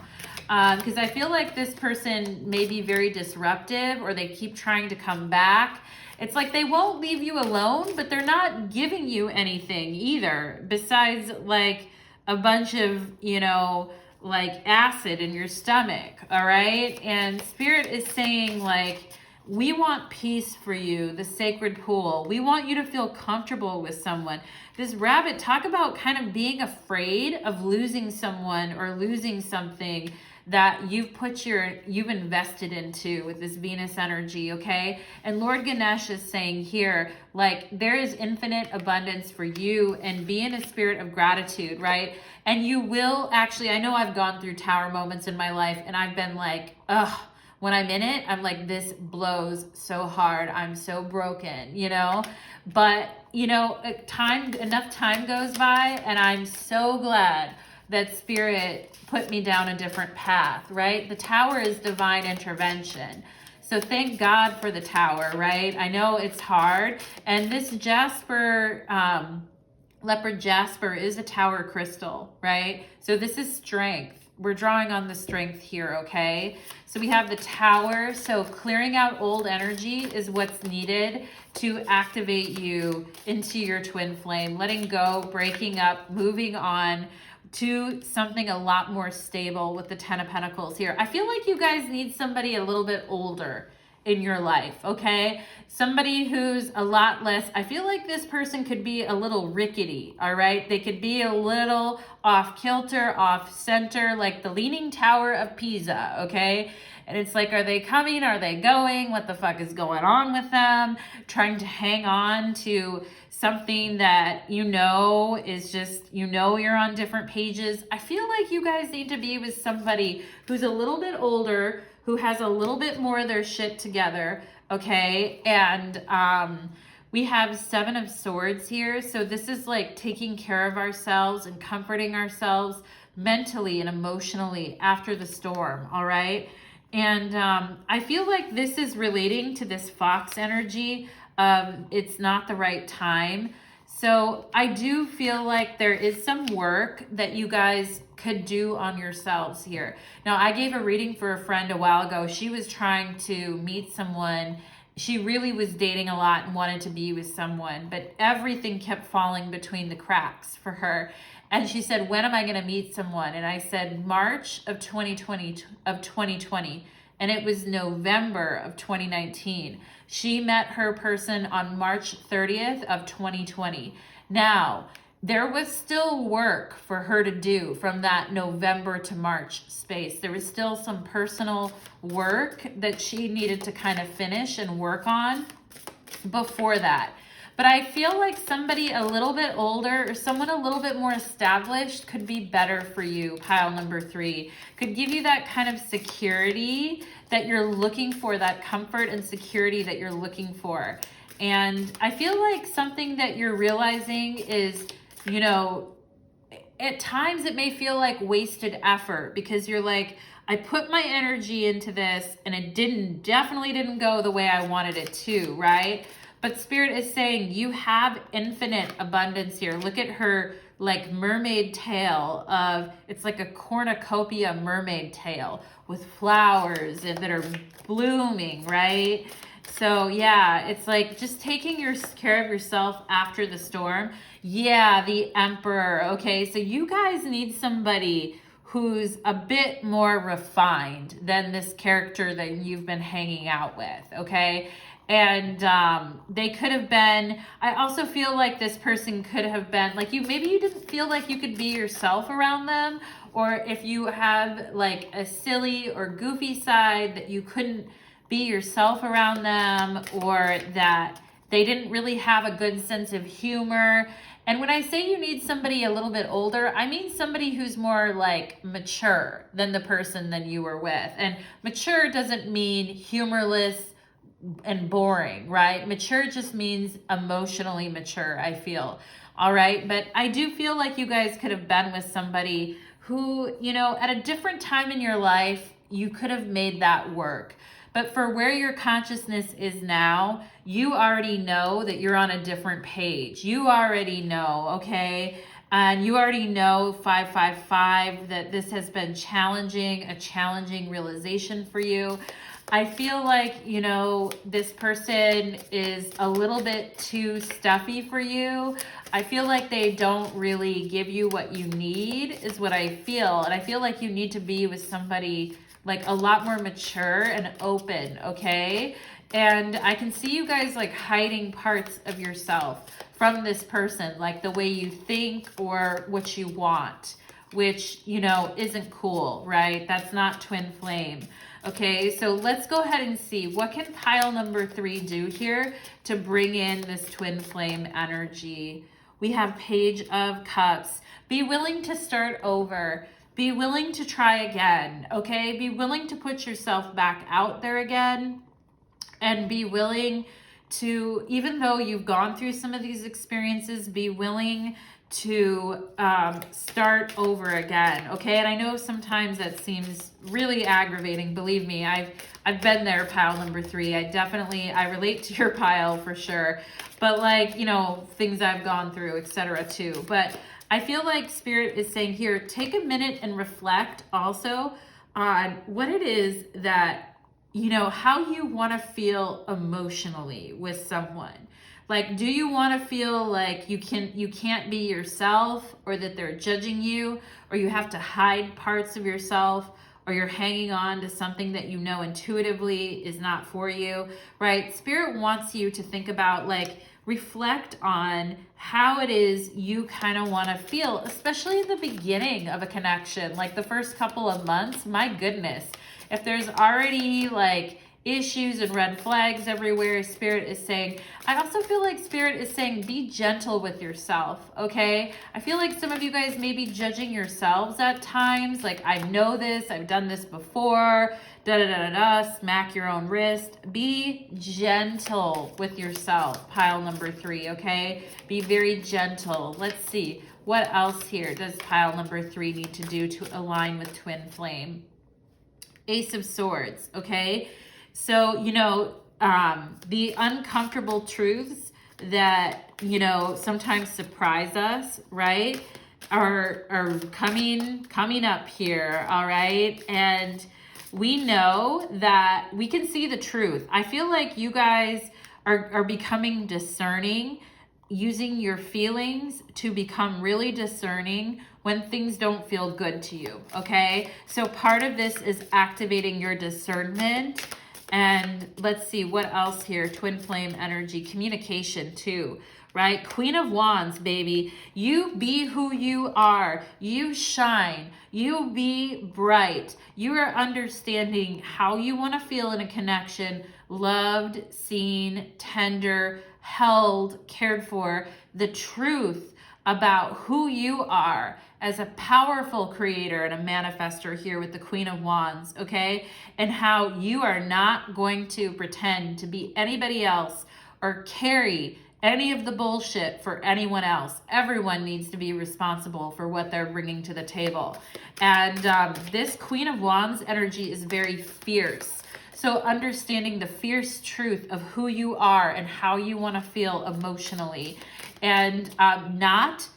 Because I feel like this person may be very disruptive, or they keep trying to come back. It's like they won't leave you alone, but they're not giving you anything either besides like a bunch of, you know, like acid in your stomach. All right. And Spirit is saying like, we want peace for you, the sacred pool. We want you to feel comfortable with someone. This rabbit, talk about kind of being afraid of losing someone or losing something that you've invested into with this Venus energy, okay? And Lord Ganesh is saying here, like, there is infinite abundance for you, and be in a spirit of gratitude, right? And you will actually, I know I've gone through tower moments in my life, and I've been like, ugh, when I'm in it, I'm like, this blows so hard. I'm so broken, you know? But, you know, enough time goes by, and I'm so glad that Spirit put me down a different path, right? The tower is divine intervention. So thank God for the tower, right? I know it's hard. And this Jasper, Leopard Jasper is a tower crystal, right? So this is strength. We're drawing on the strength here, okay? So we have the tower. So clearing out old energy is what's needed to activate you into your twin flame, letting go, breaking up, moving on to something a lot more stable with the 10 of Pentacles here. I feel like you guys need somebody a little bit older in your life, okay? Somebody who's a lot less, I feel like this person could be a little rickety, all right? They could be a little off kilter, off center, like the Leaning Tower of Pisa, okay? And it's like, are they coming? Are they going? What the fuck is going on with them? Trying to hang on to something that you know is just, you know, you're on different pages. I feel like you guys need to be with somebody who's a little bit older, who has a little bit more of their shit together, okay? And we have 7 of Swords here. So this is like taking care of ourselves and comforting ourselves mentally and emotionally after the storm, all right? And I feel like this is relating to this Fox energy of it's not the right time. So I do feel like there is some work that you guys could do on yourselves here. Now, I gave a reading for a friend a while ago. She was trying to meet someone. She really was dating a lot and wanted to be with someone, but everything kept falling between the cracks for her. And she said, when am I going to meet someone? And I said, March of 2020. And it was November of 2019. She met her person on March 30th of 2020. Now, there was still work for her to do from that November to March space. There was still some personal work that she needed to kind of finish and work on before that. But I feel like somebody a little bit older or someone a little bit more established could be better for you, pile number 3. Could give you that kind of security that you're looking for, that comfort and security that you're looking for. And I feel like something that you're realizing is, you know, at times it may feel like wasted effort because you're like, I put my energy into this and it definitely didn't go the way I wanted it to, right? But Spirit is saying you have infinite abundance here. Look at her like mermaid tail of, it's like a cornucopia mermaid tail with flowers that are blooming, right? So yeah, it's like just taking care of yourself after the storm. Yeah, the Emperor. Okay, so you guys need somebody who's a bit more refined than this character that you've been hanging out with, okay? And they could have been, I also feel like this person could have been, like maybe you didn't feel like you could be yourself around them, or if you have like a silly or goofy side that you couldn't be yourself around them, or that they didn't really have a good sense of humor. And when I say you need somebody a little bit older, I mean somebody who's more like mature than the person that you were with. And mature doesn't mean humorless and boring, right? Mature just means emotionally mature, I feel. All right. But I do feel like you guys could have been with somebody who, you know, at a different time in your life, you could have made that work. But for where your consciousness is now, you already know that you're on a different page. You already know, okay? And you already know 555 that this has been challenging, a challenging realization for you. I feel like, you know, this person is a little bit too stuffy for you. I feel like they don't really give you what you need is what I feel. And I feel like you need to be with somebody like a lot more mature and open, okay? And I can see you guys like hiding parts of yourself from this person, like the way you think or what you want, which, you know, isn't cool, right? That's not twin flame. Okay, so let's go ahead and see what can pile number 3 do here to bring in this twin flame energy. We have Page of Cups. Be willing to start over. Be willing to try again, okay? Be willing to put yourself back out there again, and be willing to, even though you've gone through some of these experiences, be willing to start over again, okay? And I know sometimes that seems really aggravating. Believe me, I've been there, pile number 3. I relate to your pile for sure. But like, you know, things I've gone through, etc. too. But I feel like Spirit is saying here, take a minute and reflect also on what it is that, you know, how you want to feel emotionally with someone. Like, do you want to feel like you can't be yourself, or that they're judging you, or you have to hide parts of yourself, or you're hanging on to something that you know intuitively is not for you, right? Spirit wants you to think about, like, reflect on how it is you kind of want to feel, especially in the beginning of a connection, like the first couple of months. My goodness, if there's already like issues and red flags everywhere, Spirit is saying, I also feel like Spirit is saying, be gentle with yourself, okay? I feel like some of you guys may be judging yourselves at times, like, I know this, I've done this before, da-da-da-da-da, smack your own wrist. Be gentle with yourself, pile number 3, okay? Be very gentle. Let's see, what else here does pile number 3 need to do to align with twin flame? Ace of Swords, okay? So, you know, the uncomfortable truths that, you know, sometimes surprise us, right, are coming up here, all right? And we know that we can see the truth. I feel like you guys are becoming discerning, using your feelings to become really discerning when things don't feel good to you, okay? So part of this is activating your discernment. And let's see what else here. Twin flame energy, communication too, right? Queen of Wands, baby. You be who you are. You shine. You be bright. You are understanding how you want to feel in a connection. Loved, seen, tender, held, cared for. The truth about who you are as a powerful creator and a manifester here with the Queen of Wands, okay? And how you are not going to pretend to be anybody else or carry any of the bullshit for anyone else. Everyone needs to be responsible for what they're bringing to the table. And this Queen of Wands energy is very fierce. So understanding the fierce truth of who you are and how you want to feel emotionally. And not,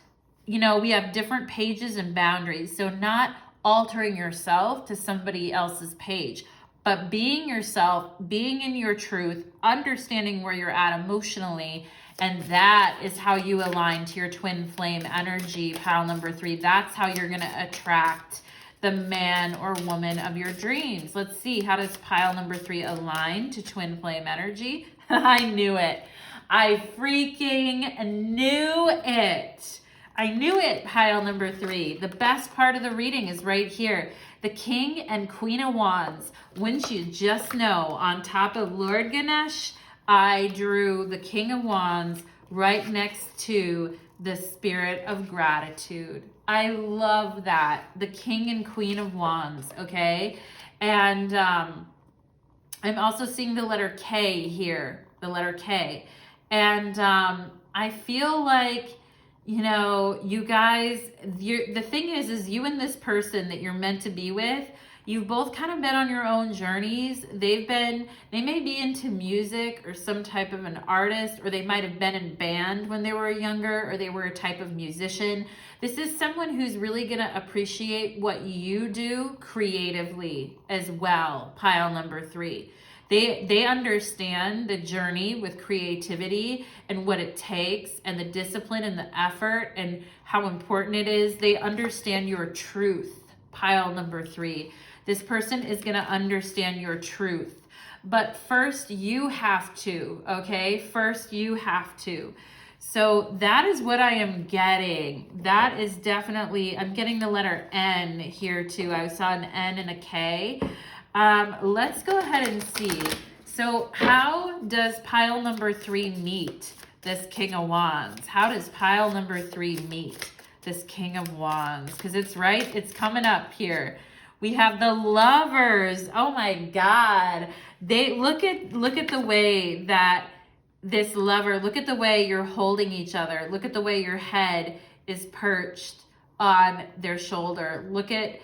you know, we have different pages and boundaries. So not altering yourself to somebody else's page, but being yourself, being in your truth, understanding where you're at emotionally. And that is how you align to your twin flame energy, pile number 3. That's how you're going to attract the man or woman of your dreams. Let's see, how does pile number 3 align to twin flame energy? I knew it. I freaking knew it. I knew it, pile number 3. The best part of the reading is right here. The King and Queen of Wands. Wouldn't you just know, on top of Lord Ganesh, I drew the King of Wands right next to the Spirit of Gratitude. I love that. The King and Queen of Wands, okay? And I'm also seeing the letter K here, the letter K. And I feel like, you know, you guys, the thing is you and this person that you're meant to be with, You've both kind of been on your own journeys. They may be into music or some type of an artist, or they might have been in band when they were younger, or they were a type of musician. This is someone who's really going to appreciate what you do creatively as well, pile number 3. They understand the journey with creativity and what it takes and the discipline and the effort and how important it is. They understand your truth, pile number 3. This person is going to understand your truth. But first you have to, okay? First you have to. So that is what I am getting. That is definitely, I'm getting the letter N here too. I saw an N and a K. Let's go ahead and see. So how does pile number 3 meet this King of Wands? How does pile number 3 meet this King of Wands? Because it's coming up here. We have the Lovers. Oh my God. They look at the way that this lover, look at the way you're holding each other. Look at the way your head is perched on their shoulder. Look at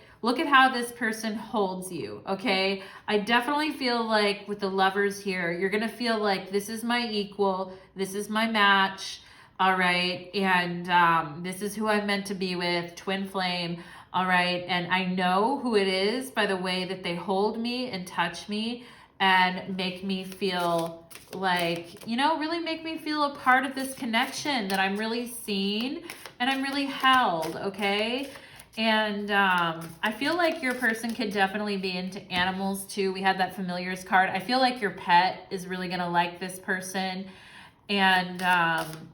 how this person holds you, okay? I definitely feel like with the Lovers here, you're going to feel like this is my equal, this is my match, all right? And this is who I'm meant to be with, twin flame, all right? And I know who it is by the way that they hold me and touch me and make me feel like, you know, really make me feel a part of this connection, that I'm really seen and I'm really held, okay? And I feel like your person could definitely be into animals too. We had that familiars card. I feel like your pet is really going to like this person. And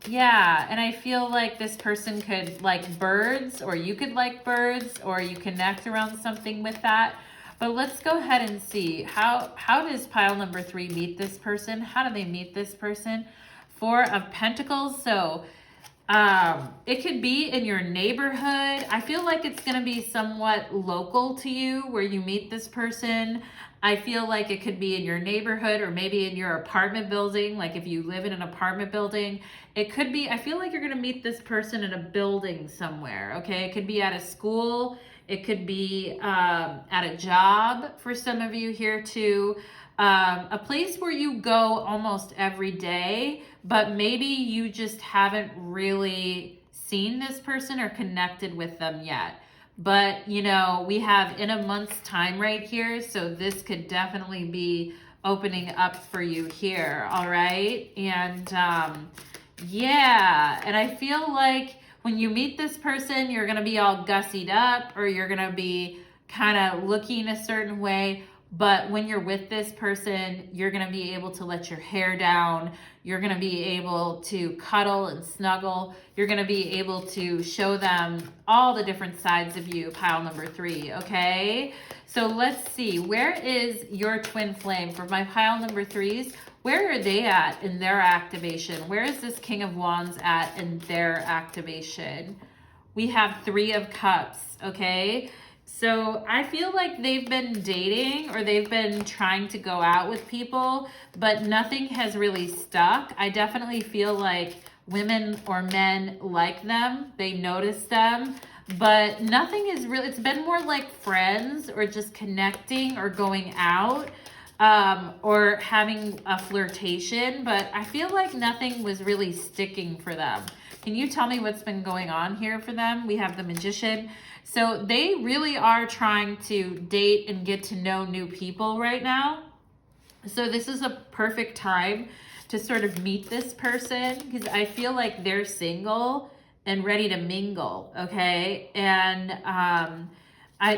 yeah, and I feel like this person could like birds, or you could like birds, or you connect around something with that. But let's go ahead and see. How does pile number 3 meet this person? How do they meet this person? 4 of Pentacles. So it could be in your neighborhood. I feel like it's going to be somewhat local to you where you meet this person. I feel like it could be in your neighborhood, or maybe in your apartment building. Like if you live in an apartment building, it could be, I feel like you're going to meet this person in a building somewhere. Okay. It could be at a school. It could be at a job for some of you here too. A place where you go almost every day, but maybe you just haven't really seen this person or connected with them yet. But, you know, we have in a month's time right here, so this could definitely be opening up for you here, all right? And, yeah, and I feel like when you meet this person, you're going to be all gussied up, or you're going to be kind of looking a certain way. But when you're with this person, you're going to be able to let your hair down. You're going to be able to cuddle and snuggle. You're going to be able to show them all the different sides of you, pile number 3, okay? So let's see. Where is your twin flame? For my pile number 3s, where are they at in their activation? Where is this King of Wands at in their activation? We have 3 of Cups, okay? So I feel like they've been dating, or they've been trying to go out with people, but nothing has really stuck. I definitely feel like women or men like them. They notice them, but nothing is really, it's been more like friends, or just connecting, or going out, or having a flirtation, but I feel like nothing was really sticking for them. Can you tell me what's been going on here for them? We have the Magician. So they really are trying to date and get to know new people right now. So this is a perfect time to sort of meet this person, because I feel like they're single and ready to mingle, okay? And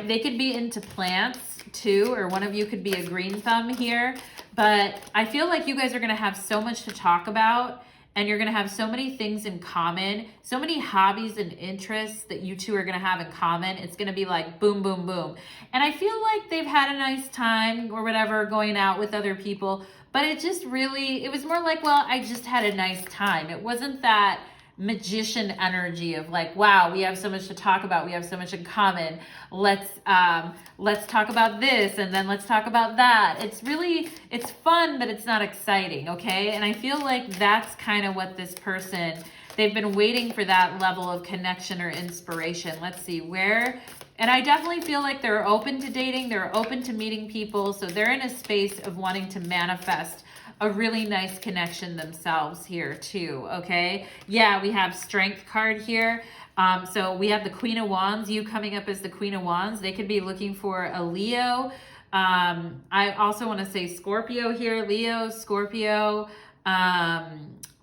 they could be into plants too, or one of you could be a green thumb here. But I feel like you guys are going to have so much to talk about. And you're going to have so many things in common, so many hobbies and interests that you two are going to have in common. It's going to be like boom, boom, boom. And I feel like they've had a nice time or whatever going out with other people, but it just really, it was more like, well, I just had a nice time. It wasn't that magician energy of like, wow, we have so much to talk about. We have so much in common. Let's talk about this, and then let's talk about that. It's really, it's fun, but it's not exciting. Okay. And I feel like that's kind of what this person They've been waiting for that level of connection or inspiration. Let's see where, and I definitely feel like they're open to dating. They're open to meeting people. So they're in a space of wanting to manifest a really nice connection themselves here too, okay? Yeah, we have Strength card here. So we have the Queen of Wands, you coming up as the Queen of Wands. They could be looking for a Leo. I also want to say Scorpio here, Leo, Scorpio,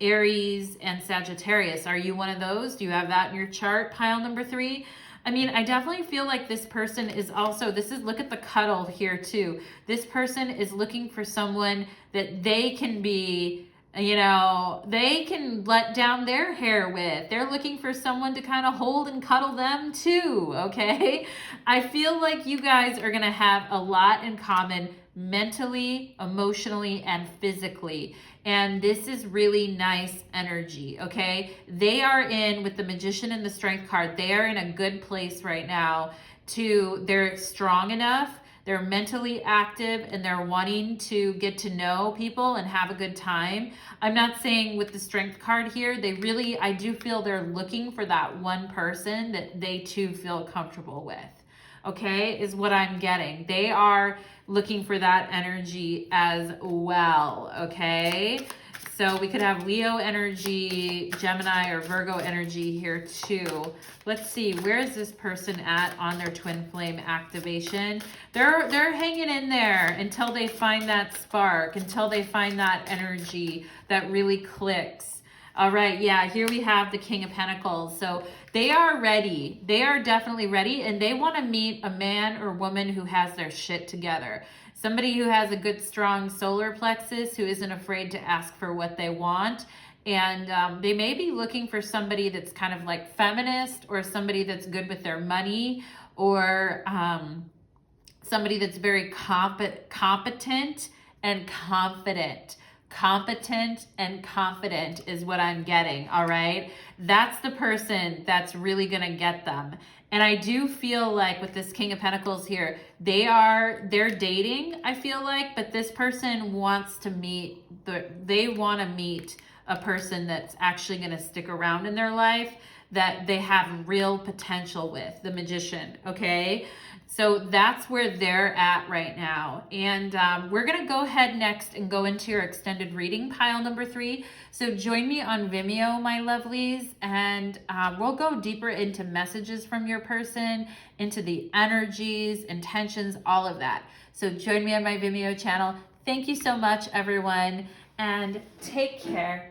Aries, and Sagittarius. Are you one of those? Do you have that in your chart, pile number 3? I mean, I definitely feel like this person is also, look at the cuddle here too. This person is looking for someone that they can be, you know, they can let down their hair with. They're looking for someone to kind of hold and cuddle them too, okay? I feel like you guys are going to have a lot in common mentally, emotionally, and physically. And this is really nice energy, okay? They are in, with the Magician and the Strength card, they are in a good place right now they're strong enough, they're mentally active, and they're wanting to get to know people and have a good time. I'm not saying with the Strength card here, I do feel they're looking for that one person that they too feel comfortable with. Okay, is what I'm getting. They are looking for that energy as well, okay? So we could have Leo energy, Gemini, or Virgo energy here too. Let's see, where is this person at on their twin flame activation? They're hanging in there until they find that spark, until they find that energy that really clicks. All right, yeah, here we have the King of Pentacles. So they are ready. They are definitely ready, and they want to meet a man or woman who has their shit together. Somebody who has a good, strong solar plexus, who isn't afraid to ask for what they want. And they may be looking for somebody that's kind of like feminist, or somebody that's good with their money, or somebody that's very competent and confident. Competent and confident is what I'm getting, all right? That's the person that's really gonna get them. And I do feel like with this King of Pentacles here, they're dating, I feel like, but this person wants to meet, they wanna meet a person that's actually gonna stick around in their life, that they have real potential with, the Magician, okay? So that's where they're at right now. And we're going to go ahead next and go into your extended reading, pile number 3. So join me on Vimeo, my lovelies, and we'll go deeper into messages from your person, into the energies, intentions, all of that. So join me on my Vimeo channel. Thank you so much, everyone, and take care.